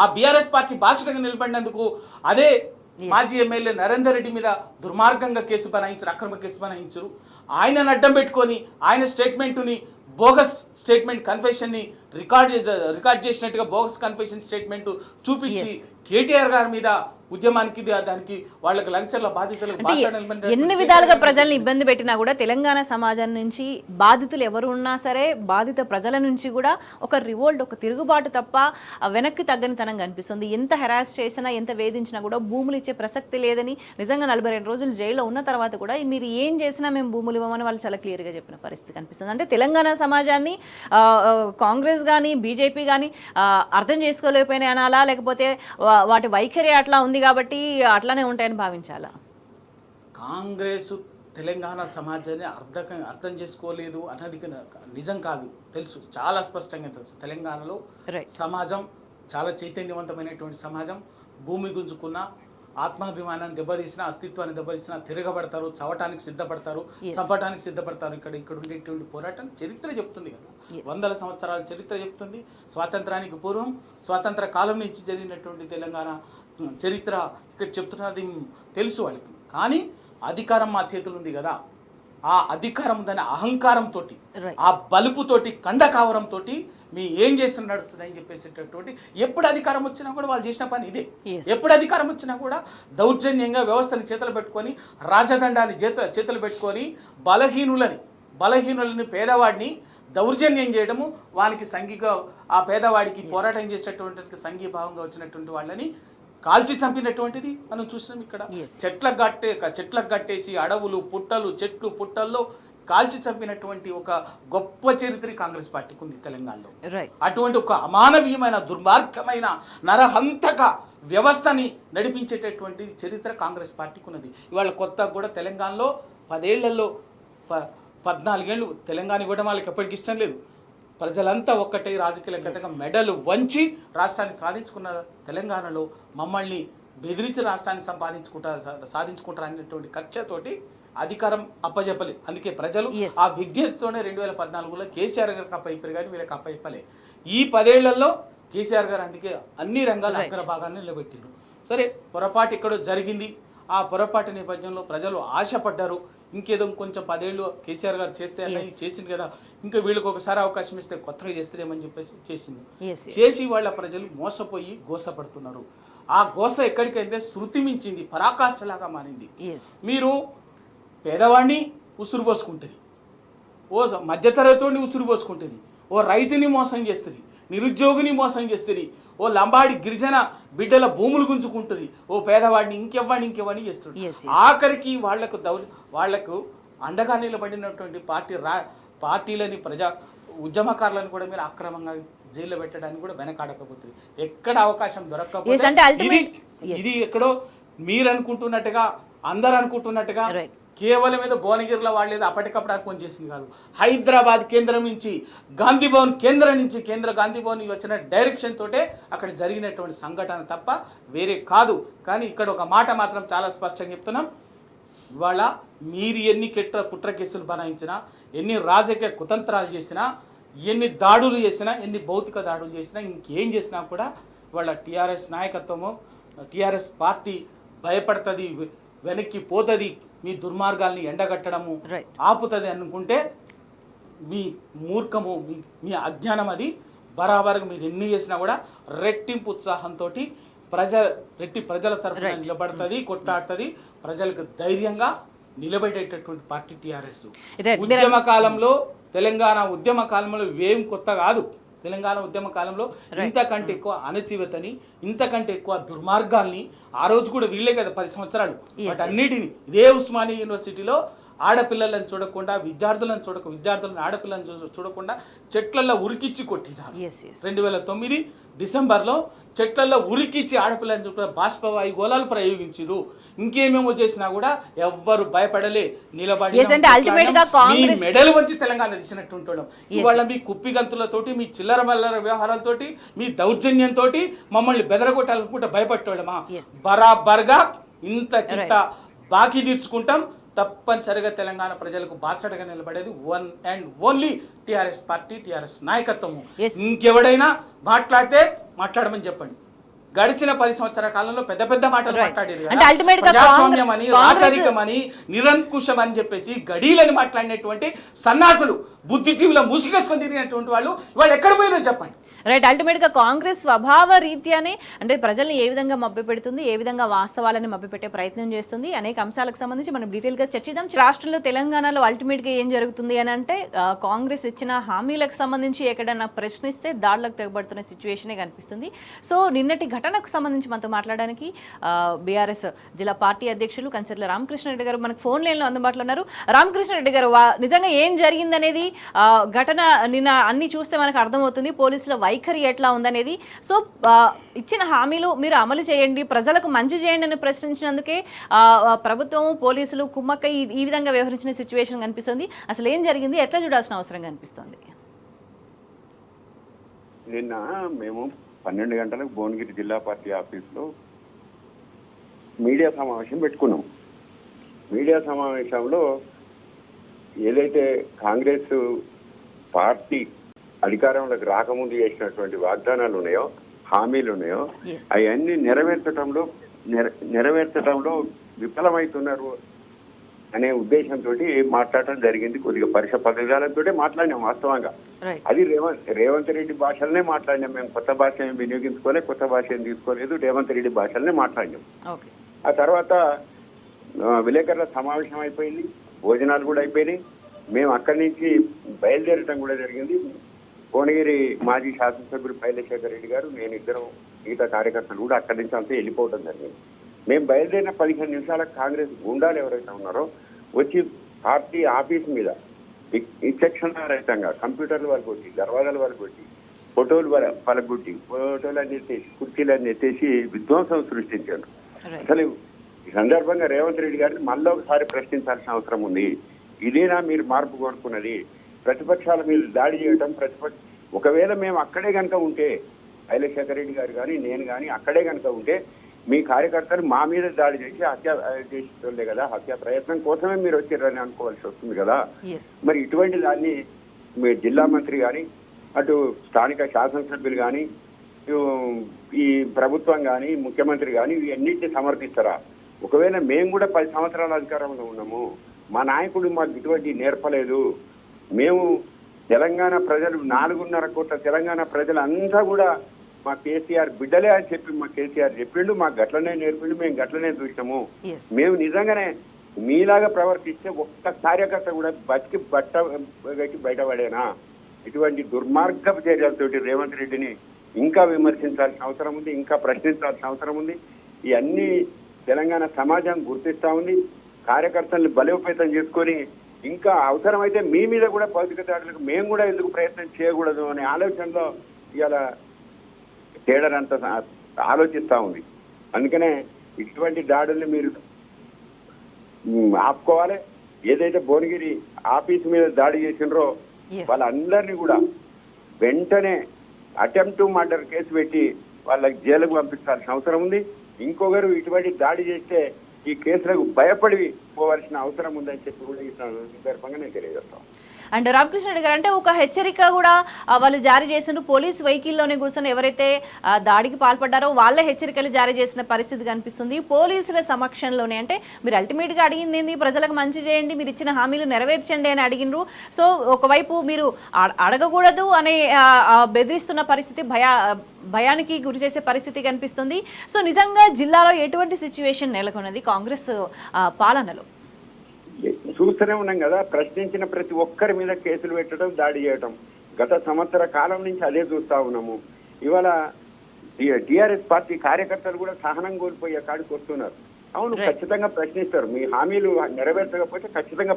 ఆ బీఆర్ఎస్ పార్టీ బాసటగా నిలబడినందుకు అదే మాజీ ఎమ్మెల్యే నరేందర్ రెడ్డి మీద దుర్మార్గంగా కేసు బనాయించారు, అక్రమ కేసు బనాయించారు. ఆయనను అడ్డం పెట్టుకొని ఆయన స్టేట్మెంటుని బోగస్ స్టేట్మెంట్ కన్ఫెషన్ని రికార్డ్ చేసినట్టుగా బోగస్ కన్ఫెషన్ స్టేట్మెంట్ చూపించి కేటీఆర్ గారి మీద ఉద్యమానికి దానికి వాళ్ళకి లగచర్ల బాధితులకు ఎన్ని విధాలుగా ప్రజల్ని ఇబ్బంది పెట్టినా కూడా తెలంగాణ సమాజం నుంచి బాధితులు ఎవరు ఉన్నా సరే బాధిత ప్రజల నుంచి కూడా ఒక రివోల్ట్, ఒక తిరుగుబాటు తప్ప వెనక్కి తగ్గనితనం కనిపిస్తుంది. ఎంత హెరాస్ చేసినా ఎంత వేధించినా కూడా భూములు ఇచ్చే ప్రసక్తి లేదని నిజంగా 42 రోజులు జైల్లో ఉన్న తర్వాత కూడా మీరు ఏం చేసినా మేము భూములు ఇవ్వమని వాళ్ళు చాలా క్లియర్గా చెప్పిన పరిస్థితి కనిపిస్తుంది. అంటే తెలంగాణ సమాజాన్ని కాంగ్రెస్ కానీ బీజేపీ కానీ అర్థం చేసుకోలేకపోయినా అనాలా, లేకపోతే వాటి వైఖరి అట్లా ఉంది కాబట్టి అట్లానే ఉంటాయని భావించాలా? కాంగ్రెస్ తెలంగాణ సమాజాన్ని అర్థం చేసుకోలేదు అన్నది నిజం కాదు, తెలుసు, చాలా స్పష్టంగా తెలుసు. తెలంగాణలో సమాజం చాలా చైతన్యవంతమైనటువంటి సమాజం. భూమి గుంజుకున్న ఆత్మాభిమానాన్ని దెబ్బతీసిన, అస్తిత్వాన్ని దెబ్బతీసిన తిరగబడతారు, చవటానికి సిద్ధపడతారు, చంపటానికి సిద్ధపడతారు. ఇక్కడ ఉండేటువంటి పోరాటం చరిత్ర చెప్తుంది కదా, 100 సంవత్సరాల చరిత్ర చెప్తుంది. స్వాతంత్రానికి పూర్వం, స్వాతంత్ర కాలం నుంచి జరిగినటువంటి తెలంగాణ చరిత్ర ఇక్కడ చెప్తున్నది తెలుసు వాళ్ళకి. కానీ అధికారం మా చేతులు ఉంది కదా, ఆ అధికారం దాని అహంకారంతో, ఆ బలుపుతోటి, కండకావరంతో మీ ఏం చేస్తున్న నడుస్తుంది అని చెప్పేసేటటువంటి ఎప్పుడు అధికారం వచ్చినా కూడా వాళ్ళు చేసిన పని ఇదే. ఎప్పుడు అధికారం వచ్చినా కూడా దౌర్జన్యంగా వ్యవస్థని చేతులు పెట్టుకొని, రాజదండాన్ని చేతులు పెట్టుకొని బలహీనులని పేదవాడిని దౌర్జన్యం చేయడము, వానికి సంఘీగా ఆ పేదవాడికి పోరాటం చేసేటటువంటి సంఘీభావంగా వచ్చినటువంటి వాళ్ళని కాల్చి చంపినటువంటిది మనం చూసినాం ఇక్కడ. చెట్లకు కట్టేసి అడవులు పుట్టలు చెట్లు పుట్టల్లో కాల్చి చంపినటువంటి ఒక గొప్ప చరిత్ర కాంగ్రెస్ పార్టీకి ఉంది తెలంగాణలో. అటువంటి ఒక అమానవీయమైన దుర్మార్గమైన నరహంతక వ్యవస్థని నడిపించేటటువంటి చరిత్ర కాంగ్రెస్ పార్టీకి ఉన్నది. ఇవాళ కొత్తగా కూడా తెలంగాణలో 10 ఏళ్లలో 14 ఏళ్ళు తెలంగాణ ఇవ్వడం వాళ్ళకి ఎప్పటికి ఇష్టం లేదు. ప్రజలంతా ఒక్కటే రాజకీయ మెడలు వంచి రాష్ట్రాన్ని సాధించుకున్న తెలంగాణలో మమ్మల్ని బెదిరించి రాష్ట్రాన్ని సాధించుకుంటారు అనేటువంటి కక్షతోటి అధికారం అప్పజెప్పలేదు. అందుకే ప్రజలు ఆ విజ్ఞతతోనే 2014లో కేసీఆర్ గారికి అప్పయిపోయారు కానీ వీళ్ళకి అప్పయిప్పలే. ఈ 10 ఏళ్లలో కేసీఆర్ గారు అందుకే అన్ని రంగాల అగ్రభాగాన్ని నిలబెట్టారు. సరే, పొరపాటు ఎక్కడో జరిగింది. ఆ పొరపాటు నేపథ్యంలో ప్రజలు ఆశపడ్డారు. ఇంకేదో కొంచెం 10 ఏళ్ళు కేసీఆర్ గారు చేస్తే అన్నది చేసింది కదా, ఇంకా వీళ్ళకి ఒకసారి అవకాశం ఇస్తే కొత్తగా చేస్తారేమని చెప్పేసి చేసి వాళ్ళ ప్రజలు మోసపోయి గోసపడుతున్నారు. ఆ గోస ఎక్కడికైతే శృతి మించింది, పరాకాష్ఠలాగా మారింది. మీరు పేదవాడిని ఉసురు పోసుకుంటుంది, ఓ మధ్యతరగతిని ఉసురు పోసుకుంటుంది, ఓ రైతుని మోసం చేస్తుంది, నిరుద్యోగిని మోసం చేస్తుంది, ఓ లంబాడి గిరిజన బిడ్డల భూములు గుంజుకుంటుంది, ఓ పేదవాడిని ఇంకెవ్వని చేస్తుంది. ఆఖరికి వాళ్లకు అండగా నిలబడినటువంటి పార్టీలని ఉద్యమకారులను కూడా మీరు అక్రమంగా జైల్లో పెట్టడానికి కూడా వెనకాడకపోతుంది. ఎక్కడ అవకాశం దొరకకపోతే ఇది ఎక్కడో మీరు అనుకుంటున్నట్టుగా అందరు అనుకుంటున్నట్టుగా కేవలం ఏదో భువనగిరిలో వాళ్ళేదో అప్పటికప్పుడు అనుకొని చేసింది కాదు. హైదరాబాద్ కేంద్రం నుంచి గాంధీ భవన్ కేంద్ర గాంధీ భవన్ వచ్చిన డైరెక్షన్ తోటే అక్కడ జరిగినటువంటి సంఘటన తప్ప వేరే కాదు. కానీ ఇక్కడ ఒక మాట మాత్రం చాలా స్పష్టంగా చెప్తున్నాం. ఇవాళ మీరు ఎన్ని కుట్ర కేసులు బనాయించినా, ఎన్ని రాజకీయ కుతంత్రాలు చేసినా, ఎన్ని దాడులు చేసినా, ఎన్ని భౌతిక దాడులు చేసినా, ఇంకేం చేసినా కూడా ఇవాళ టీఆర్ఎస్ నాయకత్వము, టీఆర్ఎస్ పార్టీ భయపడుతుంది, వెనక్కి పోతుంది, మీ దుర్మార్గాల్ని ఎండగట్టడము ఆపుతుంది అనుకుంటే మీ మూర్ఖము, మీ అజ్ఞానం. అది బరాబర్గా మీరు ఎన్ని చేసినా కూడా రెట్టింపు ఉత్సాహంతో ప్రజల తరఫున నిలబడుతుంది, కొట్లాడుతుంది, ప్రజలకు ధైర్యంగా నిలబెట్టేటటువంటి పార్టీ టీఆర్ఎస్. ఉద్యమ కాలంలో తెలంగాణ ఉద్యమ కాలంలో ఏం కొత్త కాదు. తెలంగాణ ఉద్యమ కాలంలో ఇంతకంటే ఎక్కువ అణచివేతని, ఇంతకంటే ఎక్కువ దుర్మార్గాల్ని ఆ రోజు కూడా వీళ్ళే కదా 10 సంవత్సరాలు వాటన్నిటిని ఇదే ఉస్మానియా యూనివర్సిటీలో ఆడపిల్లలను చూడకుండా, విద్యార్థులను ఆడపిల్లలను చూడకుండా చెట్లలో ఉరికిచ్చి కొట్టినారు. 2009 డిసెంబర్లో చెట్లలో ఉరికిచ్చి ఆడపిల్లని చూడ బాష్పవాయు గోళాలు ప్రయోగించారు. ఇంకేమేమో చేసినా కూడా ఎవ్వరు భయపడలే, నిలబడి మెడలు వచ్చి తెలంగాణ తీసినట్టు ఉంటాం. ఇవాళ మీ కుప్పి గంతులతోటి, మీ చిల్లర మల్లర వ్యవహారాలతోటి, మీ దౌర్జన్యంతో మమ్మల్ని బెదరగొట్టాలనుకుంటే భయపట్టోడమా? బరాబర్గా ఇంత బాకీ తీర్చుకుంటాం. తప్పనిసరిగా తెలంగాణ ప్రజలకు బాసటగా నిలబడేది one and only TRS party, TRS నాయకత్వము. ఇంకెవడైనా మాట్లాడితే మాట్లాడమని చెప్పండి. గడిచిన 10 సంవత్సరాల కాలంలో పెద్ద మాటలు మాట్లాడేది, ప్రజాస్వామ్యం అని, రాచరికం అని, నిరంకుశం అని చెప్పేసి గడీలని మాట్లాడినటువంటి సన్నాసులు, బుద్ధిజీవుల ముసుగేసుకొని తిరిగినటువంటి వాళ్ళు ఇవాళ ఎక్కడ పోయినా చెప్పండి. రైట్, అల్టిమేట్గా కాంగ్రెస్ స్వభావ రీత్యానే అంటే ప్రజల్ని ఏ విధంగా మభ్యపెడుతుంది, ఏ విధంగా వాస్తవాలని మభ్యపెట్టే ప్రయత్నం చేస్తుంది, అనేక అంశాలకు సంబంధించి మనం డీటెయిల్గా చర్చిద్దాం. రాష్ట్రంలో తెలంగాణలో అల్టిమేట్గా ఏం జరుగుతుంది అని అంటే కాంగ్రెస్ ఇచ్చిన హామీలకు సంబంధించి ఎక్కడన్నా ప్రశ్నిస్తే దాడులకు తెగబడుతున్న సిచ్యువేషనే కనిపిస్తుంది. సో నిన్నటి ఘటనకు సంబంధించి మనతో మాట్లాడడానికి బీఆర్ఎస్ జిల్లా పార్టీ అధ్యక్షులు కంచర్ల రామకృష్ణారెడ్డి గారు మనకు ఫోన్ లైన్లో అందుబాటులో ఉన్నారు. రామకృష్ణారెడ్డి గారు, నిజంగా ఏం జరిగిందనేది ఘటన నిన్న అన్ని చూస్తే మనకు అర్థమవుతుంది. పోలీసుల వైఖరి ఎట్లా ఉందనేది. సో ఇచ్చిన హామీలు మీరు అమలు చేయండి, ప్రజలకు మంచి చేయండి అని ప్రశ్నించినందుకే ప్రభుత్వం పోలీసులు కుమ్మక్క ఈ విధంగా వ్యవహరించిన సిచ్యువేషన్ కనిపిస్తుంది. అసలు ఏం జరిగింది, ఎట్లా చూడాల్సిన అవసరం కనిపిస్తుంది? నిన్న మేము 12 గంటలకు భువనగిరి జిల్లా పార్టీ ఆఫీస్లో మీడియా సమావేశం పెట్టుకున్నాం. మీడియా సమావేశంలో ఏదైతే కాంగ్రెస్ పార్టీ అధికారంలోకి రాకముందు చేసినటువంటి వాగ్దానాలు ఉన్నాయో, హామీలు ఉన్నాయో, అవన్నీ నెరవేర్చడంలో విఫలమవుతున్నారు అనే ఉద్దేశంతో మాట్లాడటం జరిగింది. కొద్దిగా పరుష పదజాలంతో మాట్లాడినాం. వాస్తవంగా అది రేవంత్ రెడ్డి భాషలనే మాట్లాడినాం. మేము కొత్త భాష ఏం వినియోగించుకోలేదు, కొత్త భాష ఏం తీసుకోలేదు, రేవంత్ రెడ్డి భాషలనే మాట్లాడినాం. ఆ తర్వాత విలేకరుల సమావేశం అయిపోయింది, భోజనాలు కూడా అయిపోయినాయి. మేము అక్కడి నుంచి బయలుదేరటం కూడా జరిగింది. భువనగిరి మాజీ శాసనసభ్యుడు పైలశేఖర్ రెడ్డి గారు, నేను ఇద్దరం మిగతా కార్యకర్తలు కూడా అక్కడి నుంచి అంతా వెళ్ళిపోవడం జరిగింది. మేము బయలుదేరిన 15 నిమిషాలకు కాంగ్రెస్ గుండాలు ఎవరైతే ఉన్నారో వచ్చి పార్టీ ఆఫీస్ మీద విచక్షణారహితంగా కంప్యూటర్లు వాళ్ళు కొట్టి, దర్వాజాలు వాళ్ళు కొట్టి, ఫోటోలు పలగొట్టి, ఫోటోలన్నీ ఎత్తేసి, కుర్చీలన్నీ ఎత్తేసి విధ్వంసం సృష్టించారు. అసలు ఈ సందర్భంగా రేవంత్ రెడ్డి గారిని మళ్ళీ ఒకసారి ప్రశ్నించాల్సిన అవసరం ఉంది. ఇదేనా మీరు మార్పు కోరుకున్నది? ప్రతిపక్షాల మీద దాడి చేయడం, ఒకవేళ మేము అక్కడే కనుక ఉంటే, ఐలశేఖర్ రెడ్డి గారు కానీ నేను కానీ అక్కడే కనుక ఉంటే మీ కార్యకర్తలు మా మీద దాడి చేసి హత్య చేస్తుండే కదా, హత్య ప్రయత్నం కోసమే మీరు వచ్చారని అనుకోవాల్సి వస్తుంది కదా. మరి ఇటువంటి దాన్ని మీ జిల్లా మంత్రి కానీ, అటు స్థానిక శాసనసభ్యులు కానీ, ఈ ప్రభుత్వం కానీ, ముఖ్యమంత్రి కానీ ఇవన్నిటిని సమర్థిస్తారా? ఒకవేళ మేము కూడా 10 సంవత్సరాల అధికారంలో ఉన్నాము, మా నాయకుడు మాకు ఇటువంటి నేర్పలేదు, మేము తెలంగాణ ప్రజలు 4.5 కోట్ల తెలంగాణ ప్రజలంతా కూడా మా కేసీఆర్ బిడ్డలే అని చెప్పి మా కేసీఆర్ చెప్పిండు, మాకు గట్లనే నేర్పిండు, మేము గట్లనే చూసినాము. మేము నిజంగానే మీలాగా ప్రవర్తిస్తే ఒక్క కార్యకర్త కూడా బతికి బయటపడేనా? ఇటువంటి దుర్మార్గపు చర్యలతోటి రేవంత్ రెడ్డిని ఇంకా విమర్శించాల్సిన అవసరం ఉంది, ఇంకా ప్రశ్నించాల్సిన అవసరం ఉంది. ఇవన్నీ తెలంగాణ సమాజం గుర్తిస్తా ఉంది. కార్యకర్తల్ని బలోపేతం చేసుకొని ఇంకా అవసరమైతే మీ మీద కూడా భౌతిక దాడులకు మేము కూడా ఎందుకు ప్రయత్నం చేయకూడదు అనే ఆలోచనలో ఇవాళ కేడర్ అంతా ఆలోచిస్తూ ఉంది. అందుకనే ఇటువంటి దాడుల్ని మీరు ఆపుకోవాలి. ఏదైతే భువనగిరి ఆఫీస్ మీద దాడి చేసినారో వాళ్ళందరినీ కూడా వెంటనే అటెంప్ట్ టు మర్డర్ కేసు పెట్టి వాళ్ళకి జైలుకు పంపించాల్సిన అవసరం ఉంది. ఇంకొకరు ఇటువంటి దాడి చేస్తే ఈ కేసులకు భయపడి పోవాల్సిన అవసరం ఉందని చెప్పి కూడా ఈ సందర్భంగా నేను తెలియజేస్తాను. అండ్ రామకృష్ణ రెడ్డి గారు, అంటే ఒక హెచ్చరిక కూడా వాళ్ళు జారీ చేసిన పోలీస్ వెహికల్లోనే కూర్చొని ఎవరైతే దాడికి పాల్పడ్డారో వాళ్ళ హెచ్చరికలు జారీ చేసిన పరిస్థితి కనిపిస్తుంది పోలీసుల సమక్షంలోనే. అంటే మీరు అల్టిమేట్గా అడిగింది ఏంది, ప్రజలకు మంచి చేయండి, మీరు ఇచ్చిన హామీలు నెరవేర్చండి అని అడిగినరు. సో ఒకవైపు మీరు అడగకూడదు అనే బెదిరిస్తున్న పరిస్థితి, భయానికి గురి చేసే పరిస్థితి కనిపిస్తుంది. సో నిజంగా జిల్లాలో ఎటువంటి సిచ్యువేషన్ నెలకొన్నది కాంగ్రెస్ పాలనలో? చూస్తూనే ఉన్నాం కదా, ప్రశ్నించిన ప్రతి ఒక్కరి మీద కేసులు పెట్టడం, దాడి చేయడం. గత సంవత్సర కాలం నుంచి అదే చూస్తా ఉన్నాము. ఇవాళ టీఆర్ఎస్ పార్టీ కార్యకర్తలు కూడా సహనం కోల్పోయే కాడికి వస్తున్నారు. అవును, ఖచ్చితంగా ప్రశ్నిస్తారు. మీ హామీలు నెరవేర్చకపోతే ఖచ్చితంగా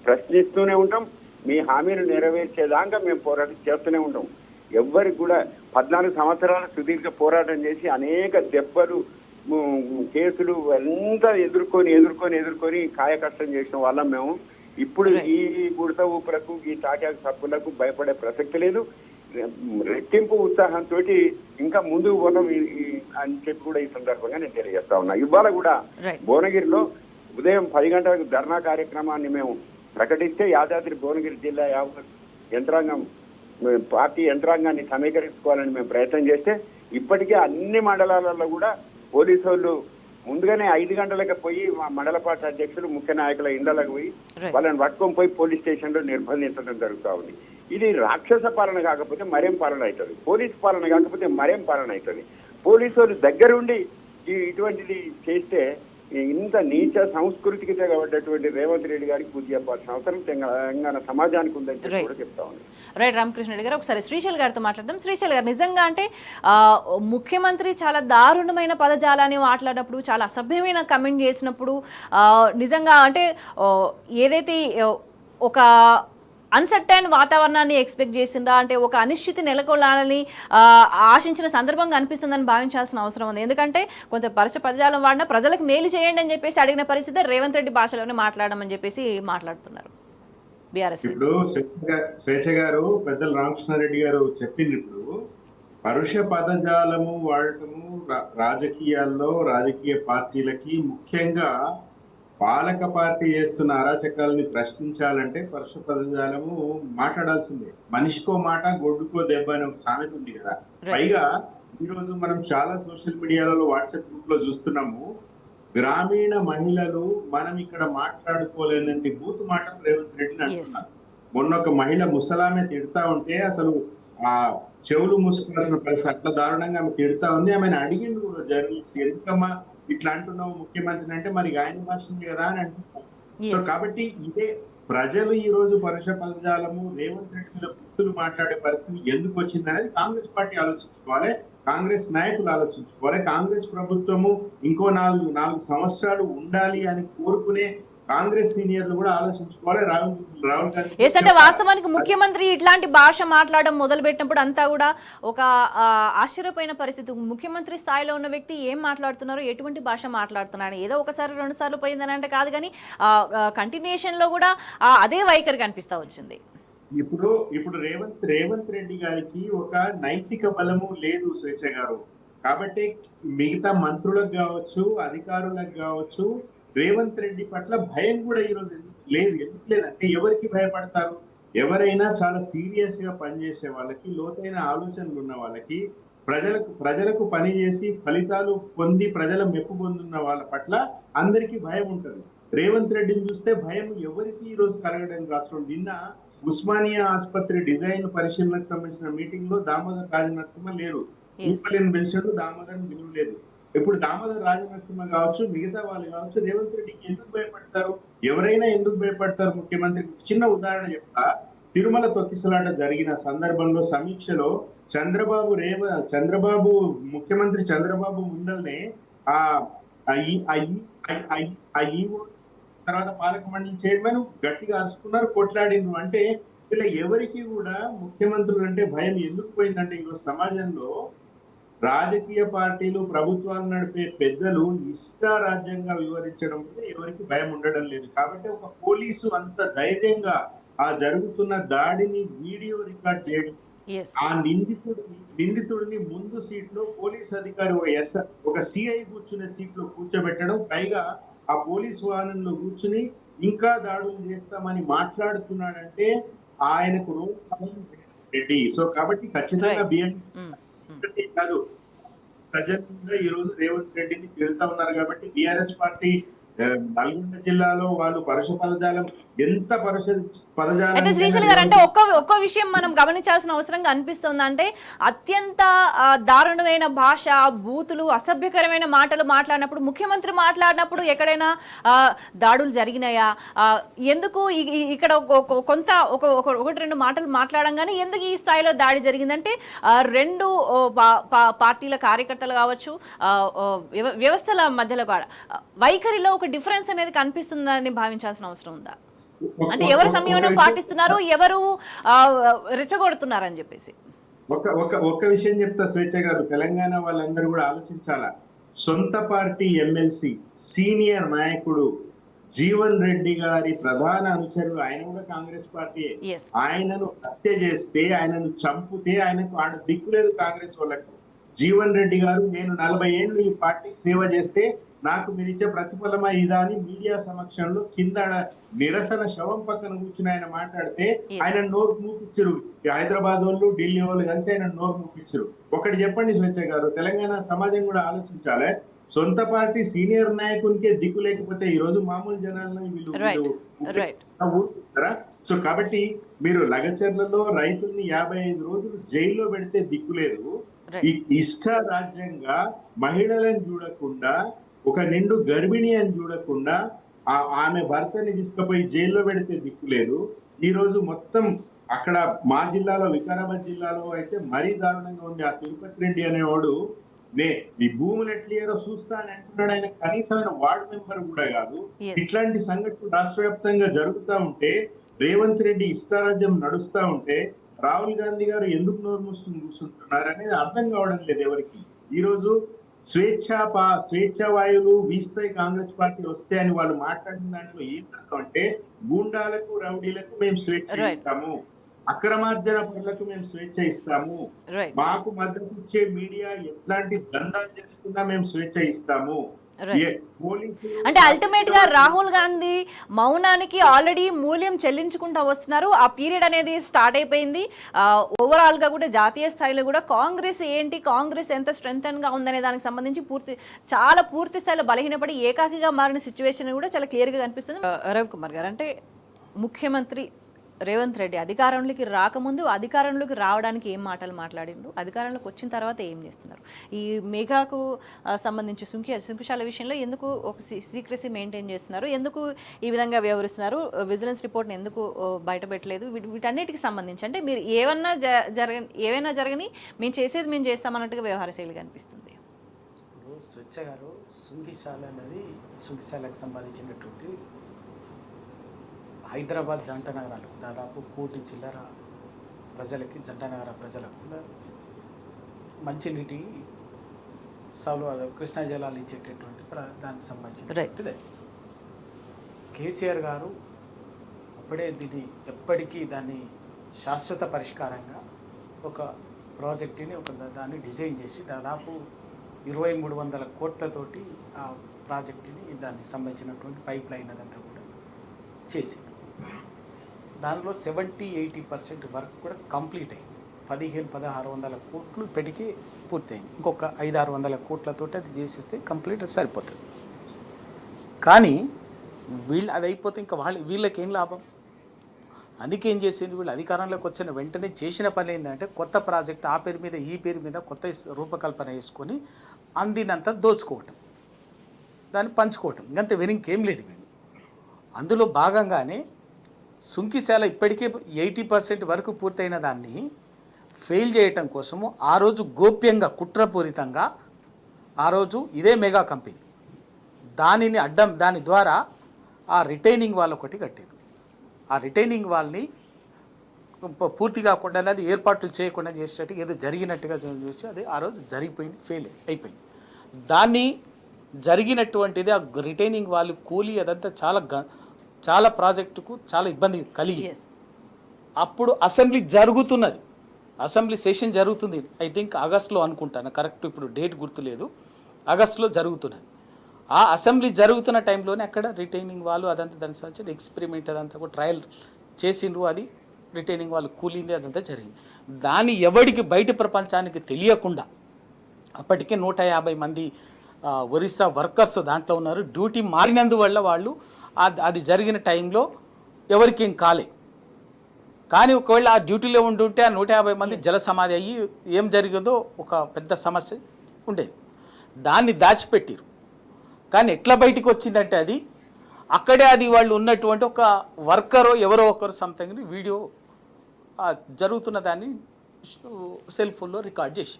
ప్రశ్నిస్తూనే ఉంటాం. మీ హామీలు నెరవేర్చేదాకా మేము పోరాటం చేస్తూనే ఉంటాం. ఎవ్వరికి కూడా 14 సంవత్సరాల సుదీర్ఘ పోరాటం చేసి అనేక దెబ్బలు, కేసులు అంతా ఎదుర్కొని కాయకష్టం చేసిన వాళ్ళం మేము. ఇప్పుడు ఈ గుడత ఊపులకు, ఈ తాటాకు సప్పులకు భయపడే ప్రసక్తి లేదు. రెట్టింపు ఉత్సాహంతో ఇంకా ముందుకు పోతాం అని చెప్పి కూడా ఈ సందర్భంగా నేను తెలియజేస్తా ఉన్నా. ఇవాళ కూడా భువనగిరిలో ఉదయం 10 గంటలకు ధర్నా కార్యక్రమాన్ని మేము ప్రకటిస్తే యాదాద్రి భువనగిరి జిల్లా యంత్రాంగం, పార్టీ యంత్రాంగాన్ని సమీకరించుకోవాలని మేము ప్రయత్నం చేస్తే ఇప్పటికే అన్ని మండలాలలో కూడా పోలీసు వాళ్ళు ముందుగానే 5 గంటలకు పోయి మా మండల పార్టీ అధ్యక్షులు, ముఖ్య నాయకుల ఇళ్లకు పోయి వాళ్ళని పట్టుకొని పోయి పోలీస్ స్టేషన్లో నిర్బంధించడం జరుగుతూ ఉంది. ఇది రాక్షస పాలన కాకపోతే మరేం పాలన అవుతుంది, పోలీస్ పాలన కాకపోతే మరేం పాలన అవుతుంది. పోలీసు వాళ్ళు దగ్గరుండి ఇటువంటిది చేస్తే ఇంత నీచ సంస్కృతికి తెగబడ్డటువంటి రేవంత్ రెడ్డి గారికి బుద్ధి చెప్పాల్సిన అవసరం తెలంగాణ సమాజానికి ఉందని కూడా చెప్తా ఉంది. రైట్ రామకృష్ణ రెడ్డి గారు, ఒకసారి శ్రీశైల్ గారితో మాట్లాడదాం. శ్రీశైల్ గారు, నిజంగా అంటే ముఖ్యమంత్రి చాలా దారుణమైన పదజాలాన్ని మాట్లాడినప్పుడు, చాలా అసభ్యమైన కమెంట్ చేసినప్పుడు, నిజంగా అంటే ఏదైతే ఒక అన్సర్టైన్ వాతావరణాన్ని ఎక్స్పెక్ట్ చేసిందా, అంటే ఒక అనిశ్చితి నెలకొల్లాలని ఆశించిన సందర్భంగా అనిపిస్తుందని భావించాల్సిన అవసరం ఉంది. ఎందుకంటే కొంత పదజాలం వాడినా ప్రజలకు మేలు చేయండి అని చెప్పేసి అడిగిన పరిస్థితి రేవంత్ రెడ్డి భాషలోనే మాట్లాడమని చెప్పేసి మాట్లాడుతున్నారు బీఆర్ఎస్. ఇప్పుడు స్వేచ్ఛ గారు, పెద్దలు రామకృష్ణారెడ్డి గారు చెప్పింది, ఇప్పుడు పరుష పదజాలము వాడటము రాజకీయాల్లో, రాజకీయ పార్టీలకి, ముఖ్యంగా పాలక పార్టీ చేస్తున్న అరాచకాలని ప్రశ్నించాలంటే పరుష పదజాలము మాట్లాడాల్సిందే. మనిషికో మాట గొడ్డుకో దెబ్బ అని ఒక సామెత ఉంది కదా. పైగా ఈరోజు మనం చాలా సోషల్ మీడియాలో, వాట్సాప్ గ్రూప్ లో చూస్తున్నాము, గ్రామీణ మహిళలు మనం ఇక్కడ మాట్లాడుకోలేనంటి బూతు మాటలు రేవంత్ రెడ్డిని అంటున్నారు. మొన్న ఒక మహిళ ముసలామె తిడతా ఉంటే అసలు ఆ చెవులు మూసుకోవాల్సిన పరిస్థితి, అట్లా దారుణంగా ఆమె తిడతా ఉంది. ఆమెను అడిగిండు కూడా జర్నలిస్ట్, ఎందుకమ్మా ఇట్లా అంటున్నావు ముఖ్యమంత్రిని అంటే, మరి ఆయన మార్చింది కదా అని అంటున్నారు. సో కాబట్టి ఇదే ప్రజలు ఈ రోజు పరుష పదజాలము, రేవంత్ రెడ్డి మీద బూతులు మాట్లాడే పరిస్థితి ఎందుకు వచ్చింది అనేది కాంగ్రెస్ పార్టీ ఆలోచించుకోవాలి. కాంగ్రెస్ నాయకులు ఆలోచించుకోవాలి. కాంగ్రెస్ ప్రభుత్వము ఇంకో నాలుగు సంవత్సరాలు ఉండాలి అని కోరుకునే కాంగ్రెస్ సీనియర్లు కూడా ఆలోచించుకోవాలి. రాహుల్ గాంధీ ఎస్ అంటే వాస్తవానికి ముఖ్యమంత్రి ఇట్లాంటి భాష మాట్లాడడం మొదలు పెట్టినప్పుడు అంతా కూడా ఒక ఆశ్చర్యపోయిన పరిస్థితి. ముఖ్యమంత్రి స్థాయిలో ఉన్న వ్యక్తి ఏం మాట్లాడుతున్నారు, ఎటువంటి భాష మాట్లాడుతున్నాడు, ఏదో ఒకసారి 2 సార్లు పోయిందని అంటే కాదు, కానీ కంటిన్యూషన్ లో కూడా అదే వైఖరి కనిపిస్తా వచ్చింది. ఇప్పుడు రేవంత్ రెడ్డి గారికి ఒక నైతిక బలము లేదు స్వేచ్ఛ గారు. కాబట్టి మిగతా మంత్రులకు కావచ్చు, అధికారులకు కావచ్చు, రేవంత్ రెడ్డి పట్ల భయం కూడా ఈరోజు ఎందుకు లేదంటే ఎవరికి భయపడతారు? ఎవరైనా చాలా సీరియస్ గా పనిచేసే వాళ్ళకి, లోతైన ఆలోచనలు ఉన్న వాళ్ళకి, ప్రజలకు పనిచేసి ఫలితాలు పొంది ప్రజల మెప్పు పొందున్న వాళ్ళ పట్ల అందరికీ భయం ఉంటది. రేవంత్ రెడ్డిని చూస్తే భయం ఎవరికి ఈ రోజు కలగడం రాష్ట్రం. నిన్న ఉస్మానియా ఆసుపత్రి డిజైన్ పరిశీలనకు సంబంధించిన మీటింగ్ లో దామోదర్ రాజనరసింహ లేరు. పిలిచారు, దామోదర్ పిలువలేదు. ఇప్పుడు దామోదర్ రాజనరసింహ కావచ్చు, మిగతా వాళ్ళు కావచ్చు, రేవంత్ రెడ్డికి ఎందుకు భయపడతారు? ఎవరైనా ఎందుకు భయపడతారు? ముఖ్యమంత్రి చిన్న ఉదాహరణ చెప్తా. తిరుమల తొక్కిసలాట జరిగిన సందర్భంలో సమీక్షలో చంద్రబాబు ముఖ్యమంత్రి చంద్రబాబు ముందల్నే తర్వాత పాలక మండలి చైర్మన్ గట్టిగా అరుచుకున్నారు, కొట్లాడిండ్రు. అంటే ఇలా ఎవరికి కూడా ముఖ్యమంత్రులు అంటే భయం ఎందుకు పోయిందంటే ఈరోజు సమాజంలో రాజకీయ పార్టీలు, ప్రభుత్వాలు నడిపే పెద్దలు ఇష్టారాజ్యంగా వివరించడం ఎవరికి భయం ఉండడం లేదు. కాబట్టి ఒక పోలీసు అంత ధైర్యంగా ఆ జరుగుతున్న దాడిని వీడియో రికార్డ్ చేయడం, ఆ నిందితుడిని ముందు సీట్ లో పోలీస్ అధికారి ఒక సిఐ కూర్చునే సీట్ లో కూర్చోబెట్టడం, పైగా ఆ పోలీసు వాహనంలో కూర్చుని ఇంకా దాడులు చేస్తామని మాట్లాడుతున్నాడంటే ఆయనకు రెడ్డి. సో కాబట్టి ఖచ్చితంగా కాదు, ప్రజలు ఈ రోజు రేవంత్ రెడ్డిని తిరుగుతా ఉన్నారు. కాబట్టి బీఆర్ఎస్ పార్టీ నల్గొండ జిల్లాలో వాళ్ళు పరుష పదజాలం ఎంత పదజాలం. అయితే శ్రీశైల్ గారు అంటే ఒక్క విషయం మనం గమనించాల్సిన అవసరంగా అనిపిస్తుంది. అంటే అత్యంత దారుణమైన భాష, బూతులు, అసభ్యకరమైన మాటలు మాట్లాడినప్పుడు, ముఖ్యమంత్రి మాట్లాడినప్పుడు ఎక్కడైనా దాడులు జరిగినాయా? ఎందుకు ఇక్కడ కొంత ఒకటి రెండు మాటలు మాట్లాడంగానే ఎందుకు ఈ స్థాయిలో దాడి జరిగిందంటే రెండు పార్టీల కార్యకర్తలు కావచ్చు, వ్యవస్థల మధ్యలో కూడా వైఖరిలో ఒక డిఫరెన్స్ అనేది కనిపిస్తుందని భావించాల్సిన అవసరం ఉందా? అంటే ఎవరు సంయమనం పాటిస్తున్నారు, ఎవరు రెచ్చగొడుతున్నారని చెప్పేసి ఒక్క విషయం చెప్తా స్వేచ్ఛ గారు, తెలంగాణ వాళ్ళందరూ కూడా ఆలోచించాలా. సొంత పార్టీ ఎమ్మెల్సీ సీనియర్ నాయకుడు జీవన్ రెడ్డి గారి ప్రధాన అనుచరుడు, ఆయన కూడా కాంగ్రెస్ పార్టీ, ఆయనను హత్య చేస్తే, ఆయనను చంపితే ఆయనకు ఆడ దిక్కులేదు కాంగ్రెస్ వాళ్ళకు. జీవన్ రెడ్డి గారు నేను 40 ఏళ్ళు ఈ పార్టీకి సేవ చేస్తే నాకు మీరు ఇచ్చే ప్రతిఫలమా ఇదా అని మీడియా సమక్షంలో కింద నిరసన శవం పక్కన కూర్చుని ఆయన మాట్లాడితే ఆయన నోరు మూపించరు. హైదరాబాద్ వాళ్ళు, ఢిల్లీ వాళ్ళు కలిసి ఆయన నోరు మూపించరు. ఒకటి చెప్పండి స్వేచ్ఛ గారు, తెలంగాణ సమాజం కూడా ఆలోచించాలి. సొంత పార్టీ సీనియర్ నాయకునికే దిక్కు లేకపోతే ఈ రోజు మామూలు జనాలను వీళ్ళు ఊరుకుంటారా? సో కాబట్టి మీరు లగచర్లలో రైతుల్ని 55 రోజులు జైల్లో పెడితే దిక్కులేదు. ఈ ఇష్ట రాజ్యంగా మహిళలను చూడకుండా, ఒక నిండు గర్భిణి అని చూడకుండా ఆమె భర్తని తీసుకుపోయి జైల్లో పెడితే దిక్కులేదు. ఈ రోజు మొత్తం అక్కడ మా జిల్లాలో, వికారాబాద్ జిల్లాలో అయితే మరీ దారుణంగా ఉంది. ఆ తిరుపతి రెడ్డి అనేవాడు ఈ భూములు ఎట్లయ్యారో చూస్తా అని అంటున్నాడు. ఆయన కనీసమైన వార్డు మెంబర్ కూడా కాదు. ఇట్లాంటి సంఘటనలు రాష్ట్ర వ్యాప్తంగా జరుగుతూ ఉంటే, రేవంత్ రెడ్డి ఇష్టారాజ్యం నడుస్తా ఉంటే, రాహుల్ గాంధీ గారు ఎందుకు నోరు మూసుకుని కూర్చుంటున్నారు అనేది అర్థం కావడం లేదు ఎవరికి. ఈ రోజు స్వేచ్ఛ వాయువులు వీస్తాయి కాంగ్రెస్ పార్టీ వస్తే అని వాళ్ళు మాట్లాడిన దాంట్లో ఏమర్థం అంటే, గూండాలకు, రౌడీలకు మేము స్వేచ్ఛ ఇస్తాము, అక్రమార్జన పనులకు మేము స్వేచ్ఛ ఇస్తాము, మాకు మద్దతు ఇచ్చే మీడియా ఎట్లాంటి దందాలు చేసుకున్నా మేము స్వేచ్ఛ ఇస్తాము. అంటే అల్టిమేట్ గా రాహుల్ గాంధీ మౌనానికి ఆల్రెడీ మూల్యం చెల్లించుకుంటూ వస్తున్నారు. ఆ పీరియడ్ అనేది స్టార్ట్ అయిపోయింది. ఓవరాల్ గా కూడా జాతీయ స్థాయిలో కూడా కాంగ్రెస్ ఏంటి, కాంగ్రెస్ ఎంత స్ట్రెంగ్తన్ గా ఉందనే దానికి సంబంధించి పూర్తి స్థాయిలో బలహీనపడి ఏకాకిగా మారిన సిచ్యువేషన్ కూడా చాలా క్లియర్ గా కనిపిస్తుంది. రవికుమార్ గారు, అంటే ముఖ్యమంత్రి రేవంత్ రెడ్డి అధికారంలోకి రాకముందు అధికారంలోకి రావడానికి ఏం మాటలు మాట్లాడిండ్రు, అధికారంలోకి వచ్చిన తర్వాత ఏం చేస్తున్నారు, ఈ మెగాకు సంబంధించి సుంకిశాల విషయంలో ఎందుకు ఒక సీక్రెసీ మెయింటైన్ చేస్తున్నారు, ఎందుకు ఈ విధంగా వ్యవహరిస్తున్నారు, విజిలెన్స్ రిపోర్ట్ని ఎందుకు బయటపెట్టలేదు, వీటన్నిటికి సంబంధించి అంటే మీరు ఏవైనా జరగని మేము చేసేది మేము చేస్తామన్నట్టుగా వ్యవహార శైలి కనిపిస్తుంది. ఇప్పుడు స్వేచ్ఛ గారు సుంకిశాల అనేది సుంకిశాలకు సంబంధించినటువంటి హైదరాబాద్ జంట నగరాలు దాదాపు 1 కోటి చిల్లర ప్రజలకి, జంట నగర ప్రజలకు మంచినీటి కృష్ణా జలాలు ఇచ్చేటటువంటి దానికి సంబంధించినటువంటిది. కేసీఆర్ గారు అప్పుడే దీన్ని ఎప్పటికీ దాన్ని శాశ్వత పరిష్కారంగా ఒక ప్రాజెక్టుని దాన్ని డిజైన్ చేసి దాదాపు 2300 కోట్లతోటి ఆ ప్రాజెక్టుని దానికి సంబంధించినటువంటి పైప్ లైన్ అదంతా కూడా చేసి దానిలో 70-80% వర్క్ కూడా కంప్లీట్ అయింది. 1500-1600 కోట్లు ఇప్పటికీ పూర్తయింది. ఇంకొక 500-600 కోట్లతోటి అది చేసేస్తే కంప్లీట్ సరిపోతుంది. కానీ అది అయిపోతే ఇంకా వీళ్ళకి ఏం లాభం? అందుకే ఏం చేసింది, వీళ్ళు అధికారంలోకి వచ్చిన వెంటనే చేసిన పని ఏంటంటే కొత్త ప్రాజెక్ట్ ఆ పేరు మీద ఈ పేరు మీద కొత్త రూపకల్పన చేసుకొని అందినంత దోచుకోవటం, దాన్ని పంచుకోవటం, ఇంకంతే వేరే ఇంకేం లేదు వీళ్ళు. అందులో భాగంగానే సుంకిశాల ఇప్పటికే 80% వరకు పూర్తయిన దాన్ని ఫెయిల్ చేయటం కోసము ఆ రోజు గోప్యంగా కుట్రపూరితంగా ఆ రోజు ఇదే మెగా కంపెనీ దాని ద్వారా ఆ రిటైనింగ్ వాల్ ఒకటి కట్టారు. ఆ రిటైనింగ్ వాల్ని పూర్తి కాకుండా అది ఏర్పాట్లు చేయకుండా చేసేటట్టు ఏదో జరిగినట్టుగా చూసి అది ఆ రోజు జరిగిపోయింది, ఫెయిల్ అయిపోయింది. దాన్ని జరిగినటువంటిది ఆ రిటైనింగ్ వాల్ కూలీ అదంతా చాలా ప్రాజెక్టుకు చాలా ఇబ్బంది కలిగి అప్పుడు అసెంబ్లీ సెషన్ జరుగుతుంది. ఐ థింక్ ఆగస్టులో అనుకుంటాను, కరెక్ట్ ఇప్పుడు డేట్ గుర్తులేదు, ఆగస్టులో జరుగుతున్నది. ఆ అసెంబ్లీ జరుగుతున్న టైంలోనే అక్కడ రిటైనింగ్ వాళ్ళు అదంతా దానికి సంబంధించిన ఎక్స్పెరిమెంట్ అదంతా కూడా ట్రయల్ చేసిండ్రు. అది రిటైనింగ్ వాళ్ళు కూలింది, అదంతా జరిగింది. దాన్ని ఎవరికి బయట ప్రపంచానికి తెలియకుండా అప్పటికే 150 మంది ఒరిస్సా వర్కర్స్ దాంట్లో ఉన్నారు. డ్యూటీ మారినందువల్ల వాళ్ళు అది జరిగిన టైంలో ఎవరికి ఏం కాలే. కానీ ఒకవేళ ఆ డ్యూటీలో ఉండుంటే ఆ 150 మంది జల సమాధి అయ్యి ఏం జరిగిందో ఒక పెద్ద సమస్య ఉండేది. దాన్ని దాచిపెట్టిరు. కానీ ఎట్లా బయటికి వచ్చిందంటే అది అక్కడే అది వాళ్ళు ఉన్నటువంటి ఒక వర్కరో ఎవరో ఒకరు సంథింగ్ వీడియో జరుగుతున్న దాన్ని సెల్ ఫోన్లో రికార్డ్ చేసి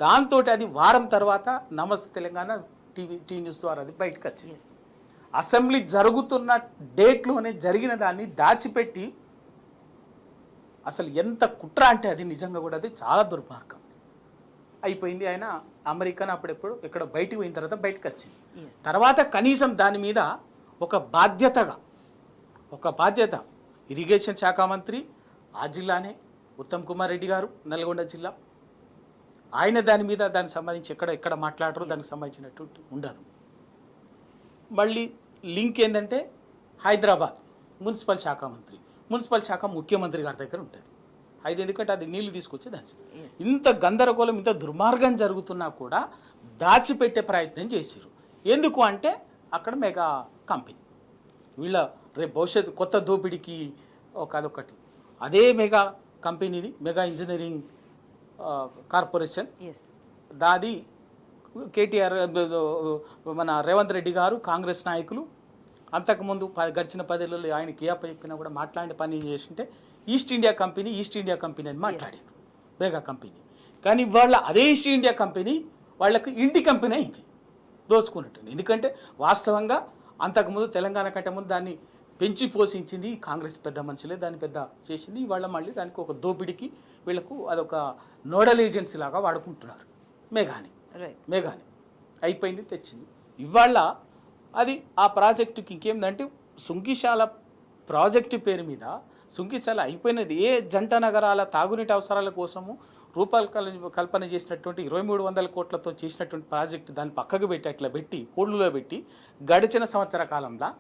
దాంతో అది వారం తర్వాత నమస్తే తెలంగాణ టీ న్యూస్ ద్వారా అది బయటకు వచ్చింది. అసెంబ్లీ జరుగుతున్న డేట్లోనే జరిగిన దాన్ని దాచిపెట్టి అసలు ఎంత కుట్ర అంటే అది నిజంగా కూడా అది చాలా దుర్మార్గం అయిపోయింది. ఆయన అమెరికాను అప్పుడెప్పుడు ఇక్కడ బయటికి పోయిన తర్వాత బయటకు వచ్చింది. తర్వాత కనీసం దాని మీద ఒక బాధ్యత ఇరిగేషన్ శాఖ మంత్రి ఆ జిల్లానే ఉత్తమ్ కుమార్ రెడ్డి గారు, నల్గొండ జిల్లా, ఆయన దానికి సంబంధించి ఎక్కడ మాట్లాడరు, దానికి సంబంధించినటువంటి ఉండదు. మళ్ళీ లింక్ ఏంటంటే హైదరాబాద్ మున్సిపల్ శాఖ ముఖ్యమంత్రి గారి దగ్గర ఉంటుంది. అది ఎందుకంటే అది నీళ్లు తీసుకొచ్చి దాని ఇంత గందరగోళం ఇంత దుర్మార్గం జరుగుతున్నా కూడా దాచిపెట్టే ప్రయత్నం చేశారు. ఎందుకు అంటే అక్కడ మెగా కంపెనీ వీళ్ళ రేపు భవిష్యత్తు కొత్త దోపిడీకి అదొకటి. అదే మెగా కంపెనీని మెగా ఇంజనీరింగ్ కార్పొరేషన్ దాది కేటీఆర్ మన రేవంత్ రెడ్డి గారు కాంగ్రెస్ నాయకులు అంతకుముందు గడిచిన 10 ఏళ్ళలో ఆయనకి ఏ చెప్పినా కూడా మాట్లాడిన పని చేస్తుంటే ఈస్ట్ ఇండియా కంపెనీ అని మాట్లాడారు మెగా కంపెనీ. కానీ వాళ్ళ అదే ఈస్ట్ ఇండియా కంపెనీ వాళ్ళకు ఇంటి కంపెనీ అయింది దోచుకున్నట్టు. ఎందుకంటే వాస్తవంగా అంతకుముందు తెలంగాణ కంటే ముందు దాన్ని పెంచి పోషించింది కాంగ్రెస్ పెద్ద మనుషులే, దాన్ని పెద్ద చేసింది. ఇవాళ మళ్ళీ దానికి ఒక దోపిడికి వీళ్ళకు అదొక నోడల్ ఏజెన్సీ లాగా వాడుకుంటున్నారు మెగాని అయిపోయింది, తెచ్చింది. ఇవాళ అది ఆ ప్రాజెక్టుకి ఇంకేందంటే సుంకిశాల ప్రాజెక్టు పేరు మీద సుంకిశాల అయిపోయినది. ఏ జంట నగరాల తాగునీటి అవసరాల కోసము కల్పన చేసినటువంటి 2300 కోట్లతో చేసినటువంటి ప్రాజెక్టు దాన్ని పక్కకు పెట్టి అట్లా పెట్టి హోల్డ్లో పెట్టి గడిచిన సంవత్సర కాలంలో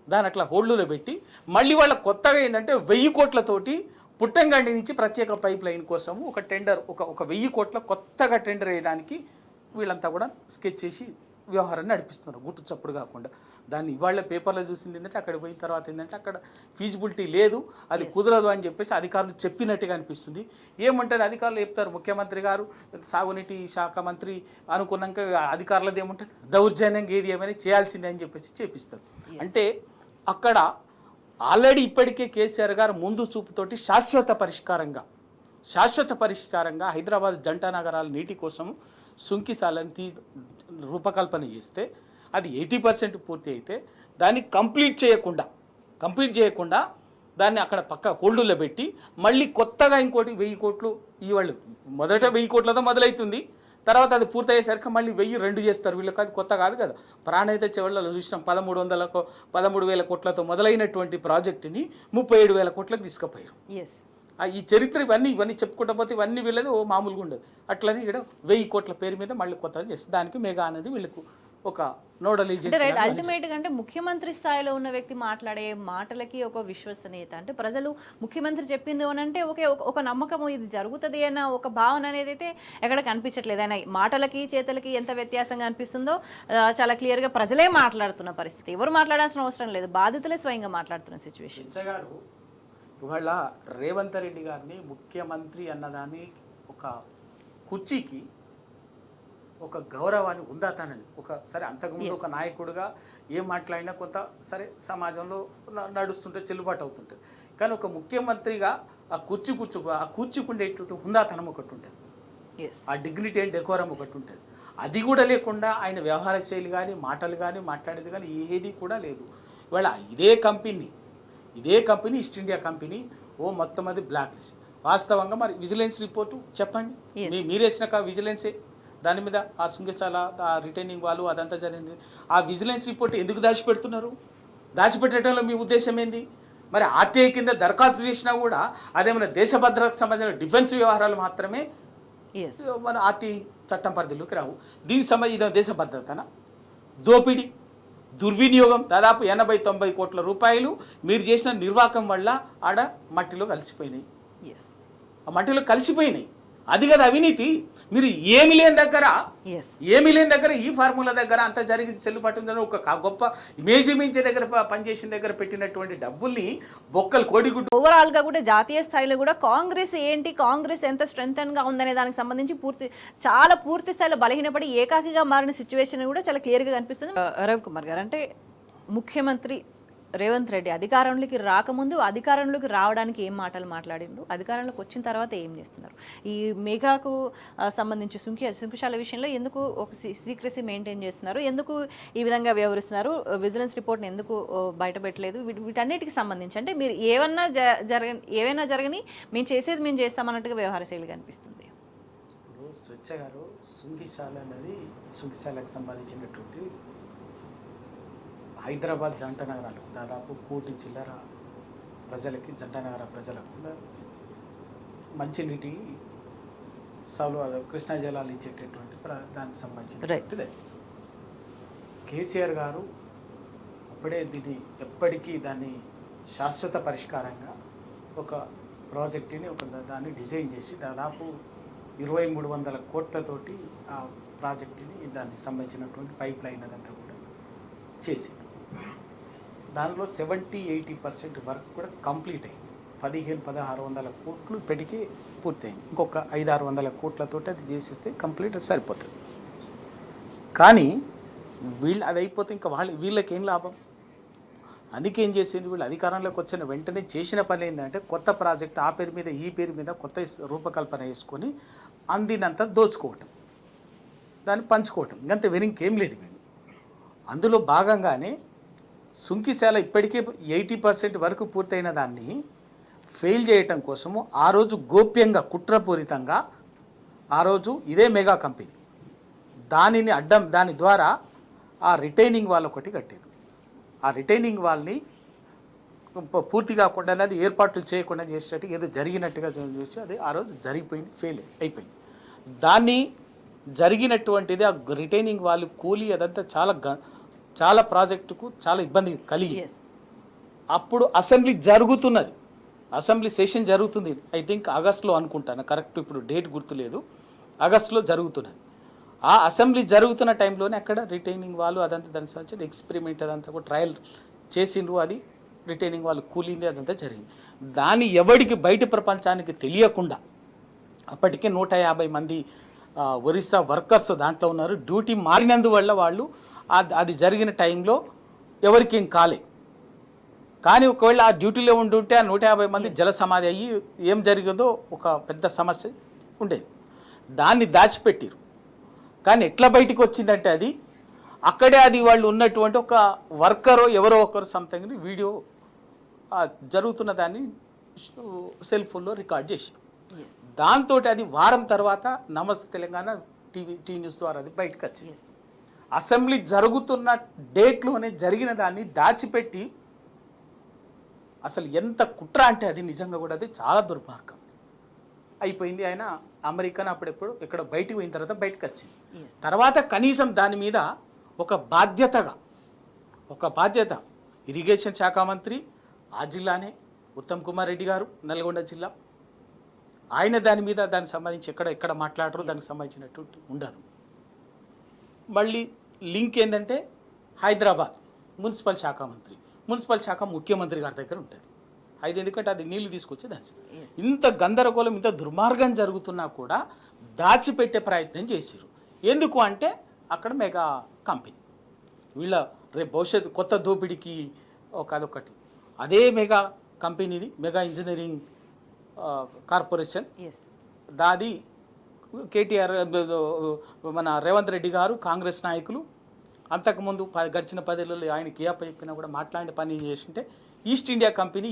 దాని అట్లా హోల్డ్లో పెట్టి మళ్ళీ వాళ్ళ కొత్తగా ఏంటంటే 1000 కోట్లతోటి పుట్టంగండి నుంచి ప్రత్యేక పైప్ లైన్ కోసము ఒక టెండర్ ఒక 1000 కోట్ల కొత్తగా టెండర్ వేయడానికి వీళ్ళంతా కూడా స్కెచ్ చేసి వ్యవహారాన్ని నడిపిస్తున్నారు గుట్టు చప్పుడు కాకుండా. దాన్ని ఇవాళ పేపర్లో చూసింది ఏంటంటే అక్కడ పోయిన తర్వాత ఏంటంటే అక్కడ ఫీజిబిలిటీ లేదు, అది కుదరదు అని చెప్పేసి అధికారులు చెప్పినట్టుగా అనిపిస్తుంది. ఏముంటుంది అధికారులు చెప్తారు, ముఖ్యమంత్రి గారు సాగునీటి శాఖ మంత్రి అనుకున్నాక అధికారులది ఏముంటుంది, దౌర్జన్యంగా ఏది ఏమైనా చేయాల్సిందే అని చెప్పేసి చేపిస్తారు. అంటే అక్కడ ఆల్రెడీ ఇప్పటికే కేసీఆర్ గారు ముందు చూపుతోటి శాశ్వత పరిష్కారంగా హైదరాబాద్ జంట నగరాల నీటి కోసం సుంకిశాలని రూపకల్పన చేస్తే అది 80% పూర్తి అయితే దాన్ని కంప్లీట్ చేయకుండా దాన్ని అక్కడ పక్క హోల్డులో పెట్టి మళ్ళీ కొత్తగా ఇంకోటి 1000 కోట్లు ఇవాళ్ళు మొదట 1000 కోట్లతో మొదలవుతుంది, తర్వాత అది పూర్తయ్యేసరికి మళ్ళీ 1000 చేస్తారు. వీళ్ళకి అది కొత్త కాదు కదా. ప్రాణహిత చివరిలో చూసినాం 13,000 కోట్లతో మొదలైనటువంటి ప్రాజెక్టుని 37,000 కోట్లకు తీసుకుపోయారు. ఈ చరిత్ర ఇవన్నీ చెప్పుకుంటా పోతే ఇవన్నీ వీళ్ళది ఓ మామూలుగా ఉండదు. అట్లని ఇక్కడ 1000 కోట్ల పేరు మీద మళ్ళీ కొత్తగా చేస్తారు. దానికి మెగా అనేది వీళ్ళకు ఒక నోడల్ ఏజెన్సీ. అల్టిమేట్గా అంటే ముఖ్యమంత్రి స్థాయిలో ఉన్న వ్యక్తి మాట్లాడే మాటలకి ఒక విశ్వసనీయత, అంటే ప్రజలు ముఖ్యమంత్రి చెప్పింది అని అంటే ఒక నమ్మకం ఇది జరుగుతుంది అన్న ఒక భావన అనేది అయితే ఎక్కడ కనిపించట్లేదు. ఆయన మాటలకి చేతలకి ఎంత వ్యత్యాసంగా అనిపిస్తుందో చాలా క్లియర్గా ప్రజలే మాట్లాడుతున్న పరిస్థితి. ఎవరు మాట్లాడాల్సిన అవసరం లేదు, బాధితులే స్వయంగా మాట్లాడుతున్న సిచ్యువేషన్. ఇవాళ రేవంత్ రెడ్డి గారిని ముఖ్యమంత్రి అన్నదాన్ని ఒక కుర్చీకి ఒక గౌరవాన్ని ఉందాతానని సరే అంతకుముందు ఒక నాయకుడిగా ఏం మాట్లాడినా కొంత సరే సమాజంలో నడుస్తుంటే చెల్లుబాటు అవుతుంటుంది. కానీ ఒక ముఖ్యమంత్రిగా ఆ కూర్చుకుండేటువంటి హుందాతనం ఒకటి ఉంటుంది, ఆ డిగ్నిటీ అండ్ డెకోరం ఒకటి ఉంటుంది. అది కూడా లేకుండా ఆయన వ్యవహార శైలి కానీ మాటలు కానీ మాట్లాడేది కానీ ఏది కూడా లేదు. ఇవాళ ఇదే కంపెనీ ఈస్ట్ ఇండియా కంపెనీ మొత్తం అది బ్లాక్ లిస్ట్. వాస్తవంగా మరి విజిలెన్స్ రిపోర్టు చెప్పండి, మీరేసిన విజిలెన్సే దాని మీద ఆ సుంగశాల ఆ రిటైనింగ్ వాళ్ళు అదంతా జరిగింది. ఆ విజిలెన్స్ రిపోర్ట్ ఎందుకు దాచిపెట్టడంలో మీ ఉద్దేశం ఏంది? మరి ఆర్టీఐ కింద దరఖాస్తు చేసినా కూడా అదేమైనా దేశ భద్రతకు సంబంధించిన డిఫెన్స్ వ్యవహారాలు మాత్రమే మన ఆర్టీఐ చట్టం పరిధిలోకి రావు. దీనికి సంబంధించిన దేశ భద్రతన దోపిడీ దుర్వినియోగం దాదాపు 80-90 కోట్ల రూపాయలు మీరు చేసిన నిర్వాహకం వల్ల ఆడ మట్టిలో కలిసిపోయినాయి. అది కదా అవినీతి. మీరు ఏమి లేని దగ్గర ఈ ఫార్ములా దగ్గర అంత జరిగింది చెల్లుబాటు ఉందని ఒక గొప్ప ఇమేజ్ దగ్గర పనిచేసిన దగ్గర పెట్టినటువంటి డబ్బుల్ని బొక్కలు కోడిగుడ్డు. ఓవరాల్ గా కూడా జాతీయ స్థాయిలో కూడా కాంగ్రెస్ ఎంత స్ట్రెంగ్ గా ఉందనే దానికి సంబంధించి పూర్తి స్థాయిలో బలహీనపడి ఏకాకిగా మారిన సిచ్యువేషన్ కూడా చాలా క్లియర్ గా కనిపిస్తుంది. రవికుమార్ గారు, అంటే ముఖ్యమంత్రి రేవంత్ రెడ్డి అధికారంలోకి రాకముందు అధికారంలోకి రావడానికి ఏం మాటలు మాట్లాడిండ్రు, అధికారంలోకి వచ్చిన తర్వాత ఏం చేస్తున్నారు, ఈ మెగాకు సంబంధించి సుంకిశాల విషయంలో ఎందుకు ఒక సీక్రెసీ మెయింటైన్ చేస్తున్నారు, ఎందుకు ఈ విధంగా వ్యవహరిస్తున్నారు, విజిలెన్స్ రిపోర్ట్ని ఎందుకు బయట పెట్టలేదు, వీటన్నిటికి సంబంధించి అంటే మీరు ఏవైనా జరగని మేము చేస్తామన్నట్టుగా వ్యవహార శైలి కనిపిస్తుంది. ఇప్పుడు స్వచ్ఛ గారు సుంకిశాలకు సంబంధించినటువంటి హైదరాబాద్ జంట నగరాలు దాదాపు 1 కోటి చిల్లర ప్రజలకి జంట నగర ప్రజలకు మంచినీటి కృష్ణా జలాలు ఇచ్చేటటువంటి దానికి సంబంధించినటువంటిది. కేసీఆర్ గారు అప్పుడే ఎప్పటికీ దాన్ని శాశ్వత పరిష్కారంగా ఒక ప్రాజెక్టుని దాన్ని డిజైన్ చేసి దాదాపు 2300 కోట్లతోటి ఆ ప్రాజెక్టుని దానికి సంబంధించినటువంటి పైప్ లైన్ అదంతా కూడా చేసి దానిలో 70-80% వర్క్ కూడా కంప్లీట్ అయింది. 1500-1600 కోట్లు ఇప్పటికీ పూర్తయింది. ఇంకొక 500-600 కోట్లతోటి అది చేసేస్తే కంప్లీట్ సరిపోతుంది. కానీ అది అయిపోతే ఇంకా వీళ్ళకేం లాభం? అందుకే ఏం చేసింది, వీళ్ళు అధికారంలోకి వచ్చిన వెంటనే చేసిన పని ఏంటంటే కొత్త ప్రాజెక్ట్ ఆ పేరు మీద ఈ పేరు మీద కొత్త రూపకల్పన చేసుకొని అందినంత దోచుకోవటం, దాన్ని పంచుకోవటం, ఇంకంత ఇంకేం లేదు వీళ్ళు. అందులో భాగంగానే సుంకిశాల ఇప్పటికే 80% వరకు పూర్తయిన దాన్ని ఫెయిల్ చేయటం కోసము ఆ రోజు గోప్యంగా కుట్రపూరితంగా ఆ రోజు ఇదే మెగా కంపెనీ దాని ద్వారా ఆ రిటైనింగ్ వాల్ ఒకటి కట్టారు. ఆ రిటైనింగ్ వాల్ని పూర్తి కాకుండా అది ఏర్పాట్లు చేయకుండా చేసేటట్టు ఏదో జరిగినట్టుగా చూసి అది ఆ రోజు జరిగిపోయింది, ఫెయిల్ అయిపోయింది. దాన్ని జరిగినటువంటిది ఆ రిటైనింగ్ వాల్ కూలీ అదంతా చాలా ప్రాజెక్టుకు చాలా ఇబ్బంది కలిగి అప్పుడు అసెంబ్లీ సెషన్ జరుగుతుంది. ఐ థింక్ ఆగస్టులో అనుకుంటాను, కరెక్ట్ ఇప్పుడు డేట్ గుర్తులేదు, ఆగస్టులో జరుగుతున్నది. ఆ అసెంబ్లీ జరుగుతున్న టైంలోనే అక్కడ రిటైనింగ్ వాళ్ళు అదంతా దానికి సంబంధించిన ఎక్స్పెరిమెంట్ అదంతా కూడా ట్రయల్ చేసిండ్రు, అది రిటైనింగ్ వాళ్ళు కూలింది, అదంతా జరిగింది. దాన్ని ఎవరికి బయట ప్రపంచానికి తెలియకుండా అప్పటికే 150 మంది ఒరిస్సా వర్కర్స్ దాంట్లో ఉన్నారు. డ్యూటీ మారినందువల్ల వాళ్ళు అది జరిగిన టైంలో ఎవరికేం కాలే. కానీ ఒకవేళ ఆ డ్యూటీలో ఉండుంటే ఆ 150 మంది జల సమాధి అయ్యి ఏం జరిగిందో ఒక పెద్ద సమస్య ఉండేది. దాన్ని దాచిపెట్టిరు. కానీ ఎట్లా బయటికి వచ్చిందంటే అది అక్కడే అది వాళ్ళు ఉన్నటువంటి ఒక వర్కరో ఎవరో ఒకరు సంథింగ్ వీడియో జరుగుతున్న దాన్ని సెల్ ఫోన్లో రికార్డ్ చేశారు. దాంతో అది వారం తర్వాత నమస్తే తెలంగాణ టీ న్యూస్ ద్వారా అది బయటకు వచ్చింది. అసెంబ్లీ జరుగుతున్న డేట్లోనే జరిగిన దాన్ని దాచిపెట్టి అసలు ఎంత కుట్ర అంటే అది నిజంగా కూడా అది చాలా దుర్మార్గం అయిపోయింది. ఆయన అమెరికాను అప్పుడెప్పుడు ఇక్కడ బయటికి పోయిన తర్వాత బయటకు వచ్చింది. తర్వాత కనీసం దాని మీద ఒక బాధ్యత ఇరిగేషన్ శాఖ మంత్రి ఆ జిల్లానే ఉత్తమ్ కుమార్ రెడ్డి గారు, నల్గొండ జిల్లా, ఆయన దానికి సంబంధించి ఎక్కడ మాట్లాడరు, దానికి సంబంధించినటువంటి ఉండదు. మళ్ళీ లింక్ ఏంటంటే హైదరాబాద్ మున్సిపల్ శాఖ ముఖ్యమంత్రి గారి దగ్గర ఉంటుంది. అది ఎందుకంటే అది నీళ్లు తీసుకొచ్చి దాని ఇంత గందరగోళం, ఇంత దుర్మార్గం జరుగుతున్నా కూడా దాచిపెట్టే ప్రయత్నం చేసిరు. ఎందుకు అంటే అక్కడ మెగా కంపెనీ వీళ్ళ రేపు భవిష్యత్తు కొత్త దోపిడీకి అదొకటి. అదే మెగా కంపెనీని మెగా ఇంజనీరింగ్ కార్పొరేషన్ దాది కేటీఆర్ మన రేవంత్ రెడ్డి గారు కాంగ్రెస్ నాయకులు అంతకుముందు గడిచిన 10 ఏళ్ళలో ఆయనకి ఏ చెప్పినా కూడా మాట్లాడే పని చేస్తుంటే ఈస్ట్ ఇండియా కంపెనీ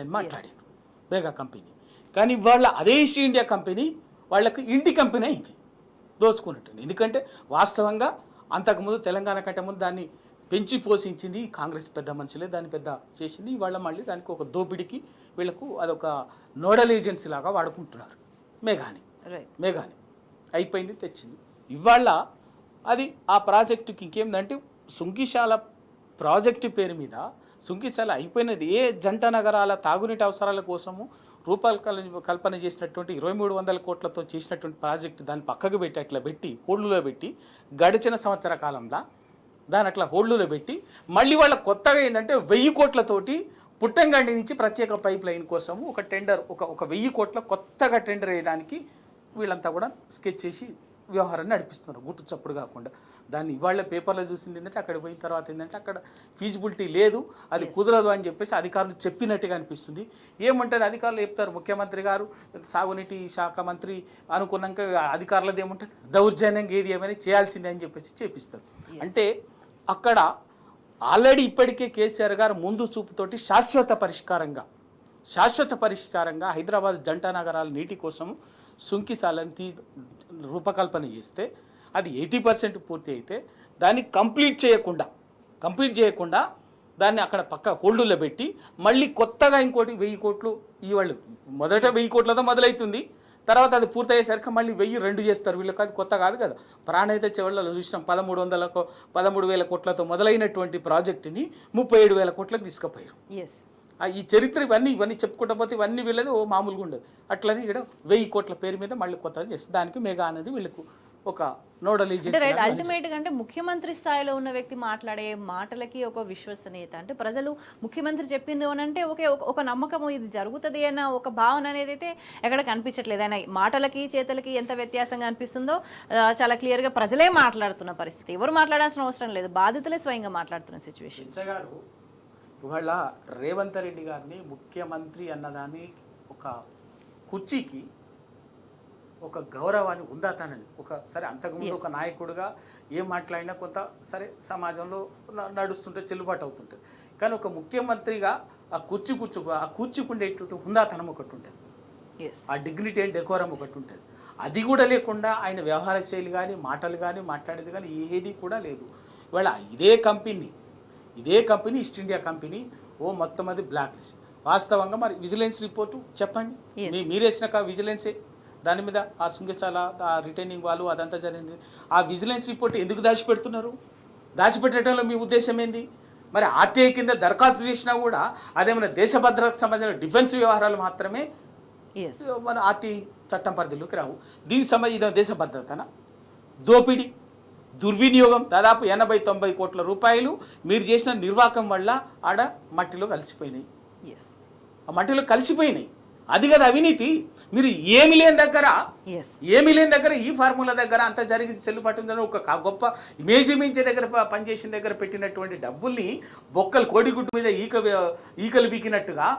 అని మాట్లాడారు, మెగా కంపెనీ. కానీ వాళ్ళ అదే ఈస్ట్ ఇండియా కంపెనీ వాళ్ళకు ఇంటి కంపెనీ అయింది దోచుకున్నట్టు. ఎందుకంటే వాస్తవంగా అంతకుముందు తెలంగాణ కంటే ముందు దాన్ని పెంచి పోషించింది కాంగ్రెస్ పెద్ద మనుషులే, దాన్ని పెద్ద చేసింది. ఇవాళ మళ్ళీ దానికి ఒక దోపిడికి వీళ్ళకు అదొక నోడల్ ఏజెన్సీ లాగా వాడుకుంటున్నారు మెగాని అయిపోయింది, తెచ్చింది. ఇవాళ అది ఆ ప్రాజెక్టుకి ఇంకేందంటే సుంకిశాల ప్రాజెక్టు పేరు మీద సుంకిశాల అయిపోయినది. ఏ జంట నగరాల తాగునీటి అవసరాల కోసము కల్పన చేసినటువంటి 2300 కోట్లతో చేసినటువంటి ప్రాజెక్టు దాన్ని పక్కకు పెట్టి అట్లా పెట్టి హోల్డ్లో పెట్టి గడిచిన సంవత్సర కాలంలో దాని అట్లా హోల్డ్లో పెట్టి మళ్ళీ వాళ్ళ కొత్తగా ఏంటంటే 1000 కోట్లతోటి పుట్టంగండి నుంచి ప్రత్యేక పైప్ లైన్ కోసము ఒక టెండర్ ఒక 1000 కోట్ల కొత్తగా టెండర్ వేయడానికి వీళ్ళంతా కూడా స్కెచ్ చేసి వ్యవహారాన్ని నడిపిస్తున్నారు గుట్టు చప్పుడు కాకుండా. దాన్ని ఇవాళ పేపర్లో చూసింది ఏంటంటే అక్కడికి పోయిన తర్వాత ఏంటంటే అక్కడ ఫీజిబిలిటీ లేదు, అది కుదరదు అని చెప్పేసి అధికారులు చెప్పినట్టుగా అనిపిస్తుంది. ఏముంటుంది అధికారులు చెప్తారు, ముఖ్యమంత్రి గారు సాగునీటి శాఖ మంత్రి అనుకున్నాక అధికారులది ఏముంటుంది, దౌర్జన్యంగా ఏది ఏమైనా చేయాల్సిందే అని చెప్పేసి చేపిస్తారు. అంటే అక్కడ ఆల్రెడీ ఇప్పటికే కేసీఆర్ గారు ముందు చూపుతోటి శాశ్వత పరిష్కారంగా హైదరాబాద్ జంట నగరాల నీటి కోసం సుంకిశాలని రూపకల్పన చేస్తే అది 80% పూర్తి అయితే దాన్ని కంప్లీట్ చేయకుండా దాన్ని అక్కడ పక్క హోల్డులో పెట్టి మళ్ళీ కొత్తగా ఇంకోటి 1000 కోట్లు ఇవాళ్ళు మొదట 1000 కోట్లతో మొదలవుతుంది. తర్వాత అది పూర్తయ్యేసరికి మళ్ళీ 1002 చేస్తారు. వీళ్ళకి అది కొత్త కాదు కదా. ప్రాణహిత చివరిలో చూసినాం 13,000 కోట్లతో మొదలైనటువంటి ప్రాజెక్టుని 37,000 కోట్లకు తీసుకుపోయారు. ఈ చరిత్ర ఇవన్నీ చెప్పుకుంటా పోతే ఇవన్నీ వీళ్ళది మామూలుగా ఉండదు. అట్లని ఇక్కడ 1000 కోట్ల పేరు మీద మళ్ళీ కొత్తగా చేస్తారు. దానికి మెగా అనేది వీళ్ళకు ఒక నోడల్ ఏజెన్సీ. అల్టిమేట్గా అంటే ముఖ్యమంత్రి స్థాయిలో ఉన్న వ్యక్తి మాట్లాడే మాటలకి ఒక విశ్వసనీయత, అంటే ప్రజలు ముఖ్యమంత్రి చెప్పింది అంటే ఒక నమ్మకం ఇది జరుగుతుంది అన్న ఒక భావన అనేది అయితే ఎక్కడ కనిపించట్లేదు. ఆయన మాటలకి చేతలకి ఎంత వ్యత్యాసంగా అనిపిస్తుందో చాలా క్లియర్గా ప్రజలే మాట్లాడుతున్న పరిస్థితి. ఎవరు మాట్లాడాల్సిన అవసరం లేదు, బాధితులే స్వయంగా మాట్లాడుతున్న సిచ్యువేషన్. ఇవాళ రేవంత్ రెడ్డి గారిని ముఖ్యమంత్రి అన్నదాన్ని ఒక కుర్చీకి ఒక గౌరవాన్ని ఉందా తనని సరే అంతకుముందు ఒక నాయకుడిగా ఏం మాట్లాడినా కొంత సరే సమాజంలో నడుస్తుంటే చెల్లుబాటు అవుతుంటుంది. కానీ ఒక ముఖ్యమంత్రిగా ఆ కూర్చుకుండేటువంటి ఉందాతనం ఒకటి ఉంటుంది, ఆ డిగ్నిటీ అండ్ డెకోరం ఒకటి ఉంటుంది. అది కూడా లేకుండా ఆయన వ్యవహార శైలి కానీ మాటలు కానీ మాట్లాడేది కానీ ఏది కూడా లేదు. ఇవాళ ఇదే కంపెనీ ఈస్ట్ ఇండియా కంపెనీ మొత్తం అది బ్లాక్ లిస్ట్. వాస్తవంగా మరి విజిలెన్స్ రిపోర్టు చెప్పండి, మీరేసిన విజిలెన్సే దాని మీద ఆ సుంగశాల ఆ రిటైనింగ్ వాళ్ళు అదంతా జరిగింది. ఆ విజిలెన్స్ రిపోర్ట్ ఎందుకు దాచిపెట్టడంలో మీ ఉద్దేశం ఏంది? మరి ఆర్టీఐ కింద దరఖాస్తు చేసినా కూడా అదేమైనా దేశ భద్రతకు సంబంధించిన డిఫెన్స్ వ్యవహారాలు మాత్రమే మన ఆర్టీఐ చట్టం పరిధిలోకి రావు. దీనికి సంబంధించిన దేశ భద్రతనా? దోపిడీ, దుర్వినియోగం, దాదాపు 80-90 కోట్ల రూపాయలు మీరు చేసిన నిర్వాకం వల్ల ఆడ మట్టిలో కలిసిపోయినాయి. ఎస్ ఆ మట్టిలో కలిసిపోయినాయి. అది కదా అవినీతి. మీరు ఏమి లేని దగ్గర ఈ ఫార్ములా దగ్గర అంత జరిగింది చెల్లుబాటు ఉందని ఒక గొప్ప ఇమేజ్ మించే దగ్గర పనిచేసిన దగ్గర పెట్టినటువంటి డబ్బుల్ని బొక్కలు కోడిగుడ్డు మీద ఈకలు బీకినట్టుగా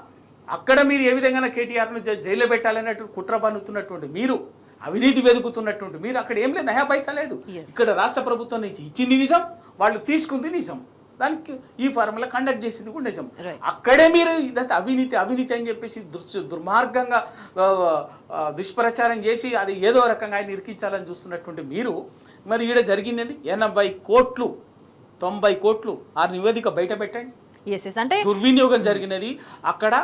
అక్కడ మీరు ఏ విధంగా కేటీఆర్ను జైల్లో పెట్టాలన్నట్టు కుట్ర పన్నుతున్నటువంటి మీరు, అవినీతి వెతుకుతున్నటువంటి మీరు, అక్కడ ఏం లేదు, నయా పైసా లేదు. ఇక్కడ రాష్ట్ర ప్రభుత్వం నుంచి ఇచ్చింది నిజం, వాళ్ళు తీసుకుంది నిజం, దానికి ఈ ఫార్ములా కండక్ట్ చేసింది కూడా నిజం. అక్కడే మీరు ఇదంతా అవినీతి అని చెప్పేసి దుర్మార్గంగా దుష్ప్రచారం చేసి అది ఏదో రకంగా ఆయన ఇరికించాలని చూస్తున్నటువంటి మీరు, మరి ఈడ జరిగింది 80 కోట్లు 90 కోట్లు ఆ నివేదిక బయట పెట్టండి. అంటే దుర్వినియోగం జరిగినది అక్కడ.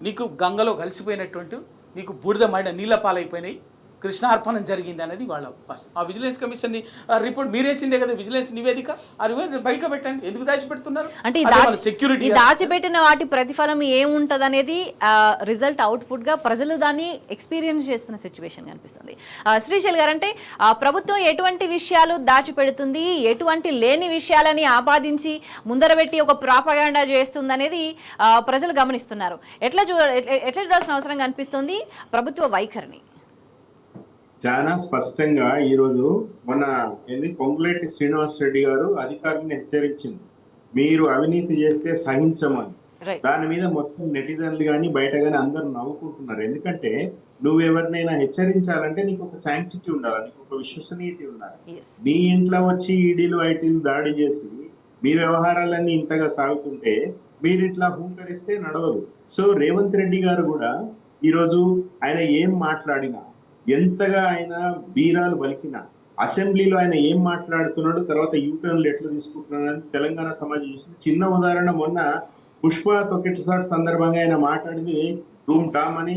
నీకు గంగలో కలిసిపోయినటువంటి నీకు బూడిద మైన నీళ్ళ పాలైపోయినాయి, కృష్ణార్పణం జరిగింది అనేది వాళ్ళ ఆ విజిలెన్స్ కమిషన్ రిపోర్ట్ మీరేసిందే కదా, విజిలెన్స్ నివేదిక. ఆ నివేదిక బయట పెట్టండి. ఎందుకు దాచిపెడుతున్నారు? అంటే సెక్యూరిటీ దాచిపెట్టిన వాటి ప్రతిఫలం ఏముంటది అనేది రిజల్ట్ అవుట్పుట్ గా ప్రజలు దాన్ని ఎక్స్పీరియన్స్ చేస్తున్న సిచ్యువేషన్ కనిపిస్తుంది. శ్రీశైల్ గారు, అంటే ప్రభుత్వం ఎటువంటి విషయాలు దాచిపెడుతుంది, ఎటువంటి లేని విషయాలని ఆపాదించి ముందరబెట్టి ఒక ప్రాపగాండా చేస్తుంది అనేది ప్రజలు గమనిస్తున్నారు. ఎట్లా చూడాల్సిన అవసరం కనిపిస్తుంది ప్రభుత్వ వైఖరిని? చాలా స్పష్టంగా ఈరోజు మన పొంగులేటి శ్రీనివాస్ రెడ్డి గారు అధికారులను హెచ్చరించింది, మీరు అవినీతి చేస్తే సహించమని. దాని మీద మొత్తం నెటిజన్లు కానీ బయట కానీ అందరూ నవ్వుకుంటున్నారు. ఎందుకంటే నువ్వు ఎవరినైనా హెచ్చరించాలంటే నీకు ఒక శాంక్టిటీ ఉండాలి, నీకు ఒక విశ్వసనీయత ఉండాలి. మీ ఇంట్లో వచ్చి ఈడీలు ఐటీలు దాడి చేసి మీ వ్యవహారాలన్నీ ఇంతగా సాగుతుంటే మీరు ఇట్లా హూంకరిస్తే నడవదు. సో రేవంత్ రెడ్డి గారు కూడా ఈరోజు ఆయన ఏం మాట్లాడినా, ఎంతగా ఆయన బీరాలు పలికినా, అసెంబ్లీలో ఆయన ఏం మాట్లాడుతున్నాడు, తర్వాత యూటర్న్లు ఎట్లా తీసుకుంటున్నాడు తెలంగాణ సమాజం చూసింది. చిన్న ఉదాహరణ, మొన్న పుష్ప తొక్కిట్ల సందర్భంగా ఆయన మాట్లాడింది రూమ్ టామ్ అని,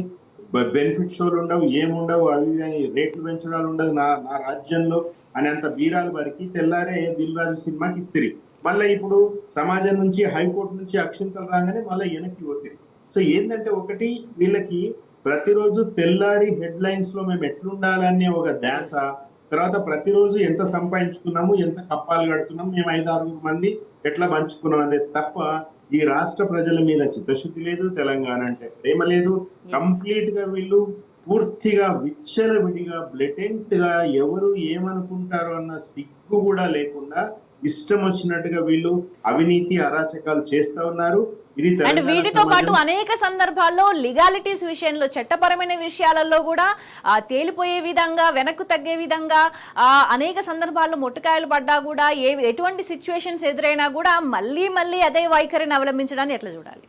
బెనిఫిట్ షోలు ఉండవు, ఏముండవు, అవి రేట్లు పెంచడాలు ఉండదు నా రాజ్యంలో అని అంత బీరాలు వరకు తెల్లారే దిల్ రాజు సినిమాకి ఇస్తిరి. మళ్ళీ ఇప్పుడు సమాజం నుంచి హైకోర్టు నుంచి అక్షింతలు రాగానే మళ్ళీ వెనక్కి పోతుంది. సో ఏంటంటే ఒకటి, వీళ్ళకి ప్రతిరోజు తెల్లారి హెడ్ లైన్స్ లో మేము ఎట్లుండాలనే ఒక ధ్యాస, తర్వాత ప్రతిరోజు ఎంత సంపాదించుకున్నాము, ఎంత కప్పాలు కడుతున్నాము, మేము 5-6 మంది ఎట్లా పంచుకున్నాం అనేది తప్ప ఈ రాష్ట్ర ప్రజల మీద చిత్తశుద్ధి లేదు, తెలంగాణ అంటే ప్రేమ లేదు. కంప్లీట్ గా వీళ్ళు పూర్తిగా విచ్చలవిడిగా బ్లెటెంట్ గా ఎవరు ఏమనుకుంటారో అన్న సిగ్గు కూడా లేకుండా ఇష్టం వచ్చినట్టుగా వీళ్ళు అవినీతి అరాచకాలు చేస్తా ఉన్నారు. అండ్ వీటితో పాటు అనేక సందర్భాల్లో లీగాలిటీస్ విషయంలో, చట్టపరమైన విషయాలలో కూడా తేలిపోయే విధంగా, వెనక్కు తగ్గే విధంగా అనేక సందర్భాల్లో మొట్టకాయలు పడ్డా కూడా, ఎటువంటి సిచ్యువేషన్స్ ఎదురైనా కూడా మళ్ళీ అదే వైఖరిని అవలంబించడాన్ని ఎట్లా చూడాలి?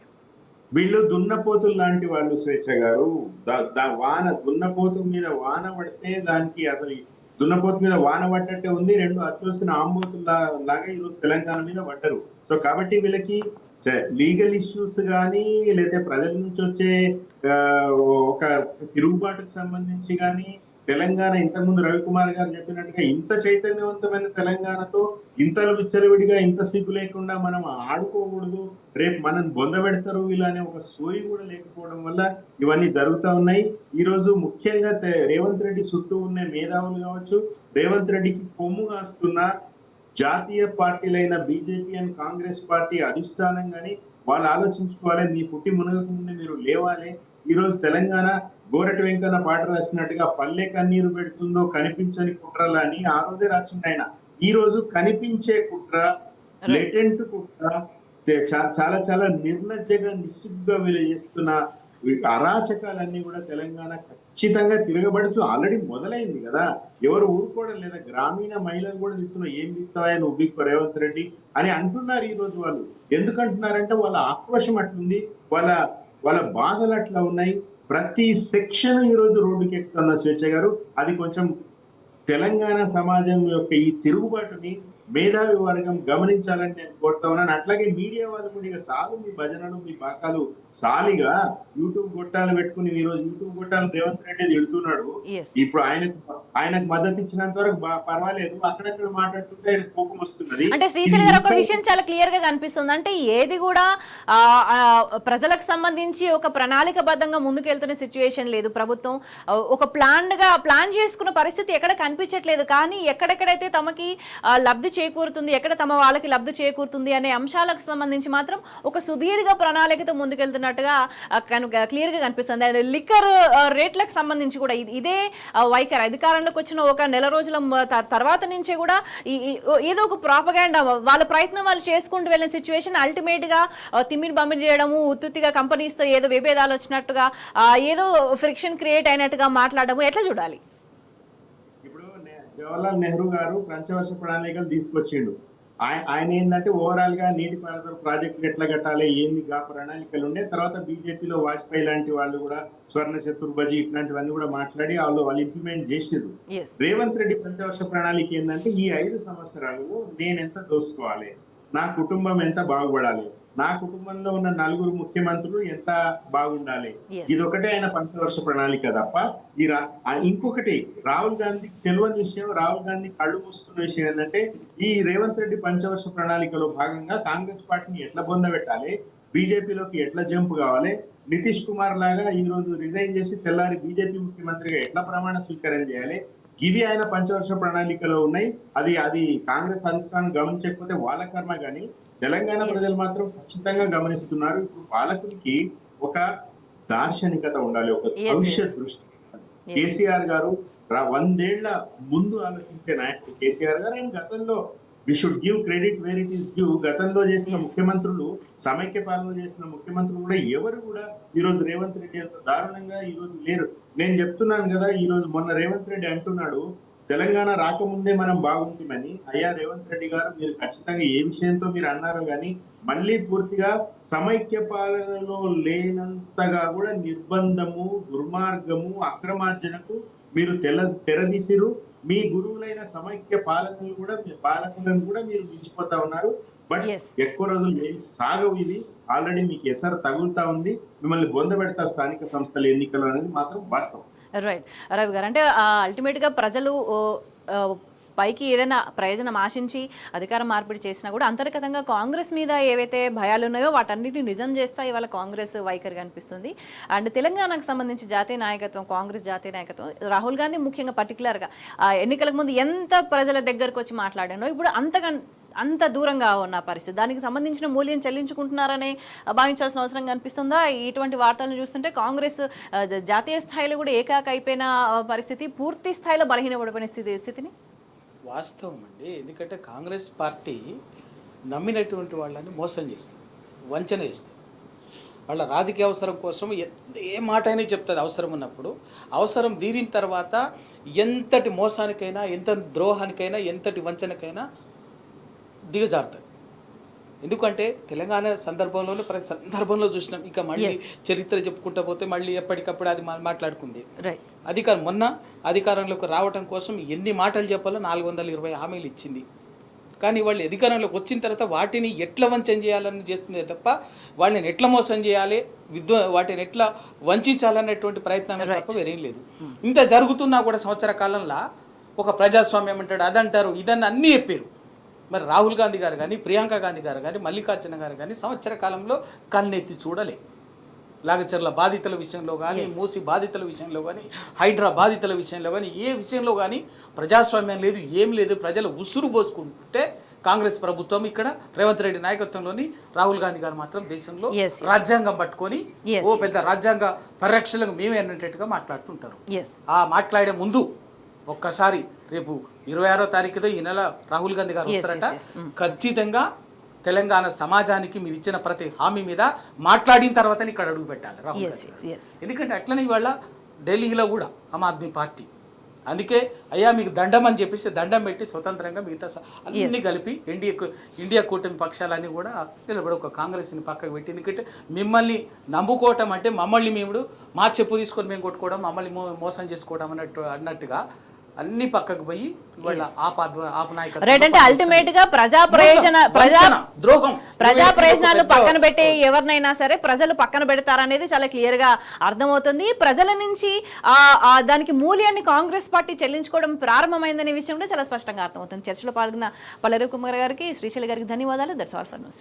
వీళ్ళు దున్నపోతులు లాంటి వాళ్ళు స్వేచ్ఛ గారు. దున్నపోతు మీద వాన పడితే దానికి అసలు దున్నపోతు మీద వాన పడ్డట్టే ఉంది. 2 అచ్చొస్తున్న ఆంబోతుల లాగా ఈరోజు తెలంగాణ మీద పడ్డరు. సో కాబట్టి వీళ్ళకి లీగల్ ఇష్యూస్ కానీ, లేదా ప్రజల నుంచి వచ్చే ఒక తిరుగుబాటుకు సంబంధించి కానీ, తెలంగాణ ఇంతకుముందు రవికుమార్ గారు చెప్పినట్టుగా ఇంత చైతన్యవంతమైన తెలంగాణతో ఇంతలు విచ్చలవిడిగా, ఇంత సిగ్గు లేకుండా మనం ఆడుకోకూడదు, రేపు మనం బొందబెడతారు ఇలా అనే ఒక సోయి కూడా లేకపోవడం వల్ల ఇవన్నీ జరుగుతూ ఉన్నాయి. ఈ రోజు ముఖ్యంగా రేవంత్ రెడ్డి చుట్టూ ఉన్న మేధావులు కావచ్చు, రేవంత్ రెడ్డికి కొమ్ము కాస్తున్న జాతీయ పార్టీలైన బీజేపీ అండ్ కాంగ్రెస్ పార్టీ అధిష్టానం కానీ వాళ్ళు ఆలోచించుకోవాలి. మీ పుట్టి మునగక ముందే మీరు లేవాలి. ఈ రోజు తెలంగాణ గోరటి వెంకన్న పాట రాసినట్టుగా పల్లె కన్నీరు పెడుతుందో కనిపించని కుట్రలని ఆ రోజే రాసింది ఆయన. ఈ రోజు కనిపించే కుట్ర, లెటెంట్ కుట్ర, చాలా చాలా నిర్లజ్జగా నిస్సిగ్గుగా వీళ్ళు చేస్తున్న అరాచకాలన్నీ కూడా తెలంగాణ ఖచ్చితంగా తిరగబడుతూ ఆల్రెడీ మొదలైంది కదా. ఎవరు ఊరుకోవడం లేదా, గ్రామీణ మహిళలు కూడా తిరుగుతున్నారు, ఏం తిరుగుతావా నువ్వు బిక్కు రేవంత్ రెడ్డి అని అంటున్నారు. ఈ రోజు వాళ్ళు ఎందుకంటున్నారంటే వాళ్ళ ఆక్రోశం అట్లుంది, వాళ్ళ బాధలు అట్లా ఉన్నాయి. ప్రతి సెక్షన్ ఈ రోజు రోడ్డుకి ఎక్కుతున్న స్వేచ్ఛ గారు. అది కొంచెం తెలంగాణ సమాజం యొక్క ఈ తిరుగుబాటుని మేధావి వర్గం గమనించాలని నేను కోరుతా ఉన్నాను. అట్లాగే మీడియా వాళ్ళు కూడా ఇక సాగు మీ భజనలు, మీ బాకాలు సాలిగా యూట్యూబ్ గొట్టాలు పెట్టుకుని ఈ రోజు యూట్యూబ్ గొట్టాలు రేవంత్ రెడ్డి తిడుతున్నాడు. ఇప్పుడు ఆయనకు ఆయనకు మద్దతు ఇచ్చినంత వరకు పర్వాలేదు, అక్కడక్కడ మాట్లాడుతుంటే ఆయన కోపం వస్తున్నది. అంటే శ్రీశైల్ గారు ఒక విషయం చాలా క్లియర్ గా కనిపిస్తుంది, అంటే ఏది కూడా ప్రజలకు సంబంధించి ఒక ప్రణాళికబద్ధంగా ముందుకెళ్తున్న సిచ్యువేషన్ లేదు. ప్రభుత్వం ఒక ప్లాన్ చేసుకున్న పరిస్థితి ఎక్కడ కనిపించట్లేదు. కానీ ఎక్కడెక్కడైతే తమకి లబ్ధి చేకూరుతుంది, ఎక్కడ తమ వాళ్ళకి లబ్ధి చేకూరుతుంది అనే అంశాలకు సంబంధించి మాత్రం ఒక సుదీర్ఘ ప్రణాళికతో ముందుకెళ్తున్నట్టుగా క్లియర్ గా కనిపిస్తుంది. లిక్కర్ రేట్లకు సంబంధించి కూడా ఇదే వైఖరి అధికారంలోకి వచ్చిన ఒక నెల రోజుల తర్వాత నుంచే కూడా ఏదో ఒక ప్రాపగాండా వాళ్ళ ప్రయత్నం వాళ్ళు చేసుకుంటూ వెళ్ళిన సిచ్యువేషన్ అల్టిమేట్ గా తిమ్మిని బమ్మిని చేయడము, ఉత్తుత్తిగా కంపెనీస్ తో ఏదో విభేదాలు వచ్చినట్టుగా ఏదో ఫ్రిక్షన్ క్రియేట్ అయినట్టుగా మాట్లాడము ఎట్లా చూడాలి? ఇప్పుడు జవహర్లాల్ నెహ్రూ గారు పంచవర్ష ప్రణాళికలు తీసుకొచ్చిండు. ఆయన ఏంటంటే ఓవరాల్ గా నీటిపారుదల ప్రాజెక్టులు ఎట్లా కట్టాలి ఏంది గా ప్రణాళికలు ఉండే. తర్వాత బీజేపీలో వాజ్పేయి లాంటి వాళ్ళు కూడా స్వర్ణ చతుర్భుజి ఇట్లాంటివన్నీ కూడా మాట్లాడి వాళ్ళు ఇంప్లిమెంట్ చేసిర్రు. రేవంత్ రెడ్డి పంచవర్ష ప్రణాళిక ఏంటంటే ఈ 5 సంవత్సరాలు నేను ఎంత దోసుకోవాలి, నా కుటుంబం ఎంత బాగుపడాలి, నా కుటుంబంలో ఉన్న 4 ముఖ్యమంత్రులు ఎంత బాగుండాలి, ఇదొకటే ఆయన పంచవర్ష ప్రణాళిక తప్ప ఇంకొకటి రాహుల్ గాంధీకి తెలియని విషయం, రాహుల్ గాంధీ కళ్ళు మూసుకున్న విషయం ఏంటంటే ఈ రేవంత్ రెడ్డి పంచవర్ష ప్రణాళికలో భాగంగా కాంగ్రెస్ పార్టీని ఎట్లా బొందబెట్టాలి, బీజేపీలోకి ఎట్లా జంప్ కావాలి, నితీష్ కుమార్ లాగా ఈ రోజు రిజైన్ చేసి తెల్లారి బీజేపీ ముఖ్యమంత్రిగా ఎట్లా ప్రమాణ స్వీకారం చేయాలి, ఇవి ఆయన పంచవర్ష ప్రణాళికలో ఉన్నాయి. అది కాంగ్రెస్ అధిష్టానం గమనించకపోతే వాళ్ళ కర్మ. కానీ తెలంగాణ ప్రజలు మాత్రం ఖచ్చితంగా గమనిస్తున్నారు. ఇప్పుడు పాలకుడికి ఒక దార్శనికత ఉండాలి, ఒక భవిష్యత్ దృష్టి. కేసీఆర్ గారు 100 ఏళ్ల ముందు ఆలోచించే నాయకుడు కేసీఆర్ గారు. ఆయన గతంలో we should give credit where it is give. గతంలో చేసిన ముఖ్యమంత్రులు, సమైక్య పాలన చేసిన ముఖ్యమంత్రులు కూడా ఎవరు కూడా ఈ రోజు రేవంత్ రెడ్డి అంత దారుణంగా ఈ రోజు లేరు. నేను చెప్తున్నాను కదా, ఈ రోజు మొన్న రేవంత్ రెడ్డి అంటున్నాడు తెలంగాణ రాకముందే మనం బాగుంటామని. అయ్యా రేవంత్ రెడ్డి గారు, మీరు ఖచ్చితంగా ఏ విషయంతో మీరు అన్నారో కానీ మళ్ళీ పూర్తిగా సమైక్య పాలనలో లేనంతగా కూడా నిర్బంధము, దుర్మార్గము, అక్రమార్జనకు మీరు తెరదీసిరు. మీ గురువులైన సమైక్య పాలకులను కూడా మీరు మించిపోతా ఉన్నారు. బట్ ఎక్కువ రోజులు సాగవు ఇవి. ఆల్రెడీ మీకు ఎసరు తగులుతా ఉంది. మిమ్మల్ని బొందబెడతారు స్థానిక సంస్థల ఎన్నికలు అనేది మాత్రం వాస్తవం. రైట్ రవి గారు, అంటే అల్టిమేట్ గా ప్రజలు పైకి ఏదైనా ప్రయోజనం ఆశించి అధికారం మార్పిడి చేసినా కూడా అంతర్గతంగా కాంగ్రెస్ మీద ఏవైతే భయాలు ఉన్నాయో వాటన్నిటిని నిజం చేస్తా ఇవాళ కాంగ్రెస్ వైఖరి కనిపిస్తుంది. అండ్ తెలంగాణకు సంబంధించి జాతీయ నాయకత్వం, కాంగ్రెస్ జాతీయ నాయకత్వం, రాహుల్ గాంధీ ముఖ్యంగా పర్టికులర్గా ఎన్నికలకు ముందు ఎంత ప్రజల దగ్గరకు వచ్చి మాట్లాడానో ఇప్పుడు అంత దూరంగా ఉన్న పరిస్థితి, దానికి సంబంధించిన మూల్యం చెల్లించుకుంటున్నారనే భావించాల్సిన అవసరం కనిపిస్తుందా? ఇటువంటి వార్తలను చూస్తుంటే కాంగ్రెస్ జాతీయ స్థాయిలో కూడా ఏకాక అయిపోయిన పరిస్థితి, పూర్తి స్థాయిలో బలహీనపడిపోయిన స్థితిని వాస్తవం అండి. ఎందుకంటే కాంగ్రెస్ పార్టీ నమ్మినటువంటి వాళ్ళని మోసం చేస్తుంది, వంచన చేస్తుంది. వాళ్ళ రాజకీయ అవసరం కోసం ఏ మాట అయినా చెప్తుంది అవసరం ఉన్నప్పుడు. అవసరం తీరిన తర్వాత ఎంతటి మోసానికైనా, ఎంత ద్రోహానికైనా, ఎంతటి వంచనకైనా దిగజారుతుంది. ఎందుకంటే తెలంగాణ సందర్భంలోనే ప్రతి సందర్భంలో చూసినాం. ఇక మళ్ళీ చరిత్ర చెప్పుకుంటా పోతే మళ్ళీ ఎప్పటికప్పుడు అది మాట్లాడుకుంది. మొన్న అధికారంలోకి రావడం కోసం ఎన్ని మాటలు చెప్పాలో 420 హామీలు ఇచ్చింది. కానీ వాళ్ళు అధికారంలోకి వచ్చిన తర్వాత వాటిని ఎట్లా వంచన చేయాలని చేస్తుంది తప్ప వాళ్ళని ఎట్లా మోసం చేయాలి, వాటిని ఎట్లా వంచాలనేటువంటి ప్రయత్నం తప్ప వేరేం లేదు. ఇంత జరుగుతున్నా కూడా సంవత్సర కాలంలో ఒక ప్రజాస్వామ్యం అంటాడు, అదంటారు, ఇదన్నీ అన్నీ చెప్పారు. మరి రాహుల్ గాంధీ గారు కానీ, ప్రియాంక గాంధీ గారు కానీ, మల్లికార్జున గారు కానీ సంవత్సర కాలంలో కన్నెత్తి చూడలే. లాగచర్ల బాధితుల విషయంలో కానీ, మూసి బాధితుల విషయంలో కానీ, హైడ్రా బాధితుల విషయంలో కానీ, ఏ విషయంలో కానీ ప్రజాస్వామ్యం లేదు, ఏం లేదు. ప్రజలు ఉసురు పోసుకుంటే కాంగ్రెస్ ప్రభుత్వం ఇక్కడ రేవంత్ రెడ్డి నాయకత్వంలోని రాహుల్ గాంధీ గారు మాత్రం దేశంలో రాజ్యాంగం పట్టుకొని పెద్ద రాజ్యాంగ పరిరక్షణకు మేమే అన్నట్టుగా మాట్లాడుతుంటారు. ఆ మాట్లాడే ముందు ఒక్కసారి రేపు 26వ తారీఖుతో ఈ నెల రాహుల్ గాంధీ గారు వస్తారట. ఖచ్చితంగా తెలంగాణ సమాజానికి మీరు ఇచ్చిన ప్రతి హామీ మీద మాట్లాడిన తర్వాత ఇక్కడ అడుగు పెట్టాలి రాహుల్ గాంధీ. ఎందుకంటే అట్లనే ఇవాళ ఢిల్లీలో కూడా ఆమ్ ఆద్మీ పార్టీ అందుకే అయ్యా మీకు దండం అని చెప్పేసి దండం పెట్టి స్వతంత్రంగా మిగతా అన్ని కలిపి ఇండియా కూటమి పక్షాలన్నీ కూడా నిలబడి ఒక కాంగ్రెస్ని పక్కకు పెట్టి, ఎందుకంటే మిమ్మల్ని నమ్ముకోవటం అంటే మమ్మల్ని మా చెప్పు తీసుకొని మేము కొట్టుకోవడం, మమ్మల్ని మోసం చేసుకోవడం అన్నట్టుగా అన్ని పక్కకు పోయి ఇవాళ ఆపు నాయకత్వం రైట్. అంటే అల్టిమేట్ గా ప్రజా ద్రోహం ప్రయోజనాలు పక్కన పెట్టి ఎవరినైనా సరే ప్రజలు పక్కన పెడతారనేది చాలా క్లియర్ గా అర్థమవుతుంది. ప్రజల నుంచి దానికి మూల్యాన్ని కాంగ్రెస్ పార్టీ చెల్లించుకోవడం ప్రారంభమైందనే విషయం కూడా చాలా స్పష్టంగా అర్థమవుతుంది. చర్చలో పాల్గొన్న పల్లెరు కుమార్ గారికి, శ్రీశైలి గారికి ధన్యవాదాలు. That's all for news.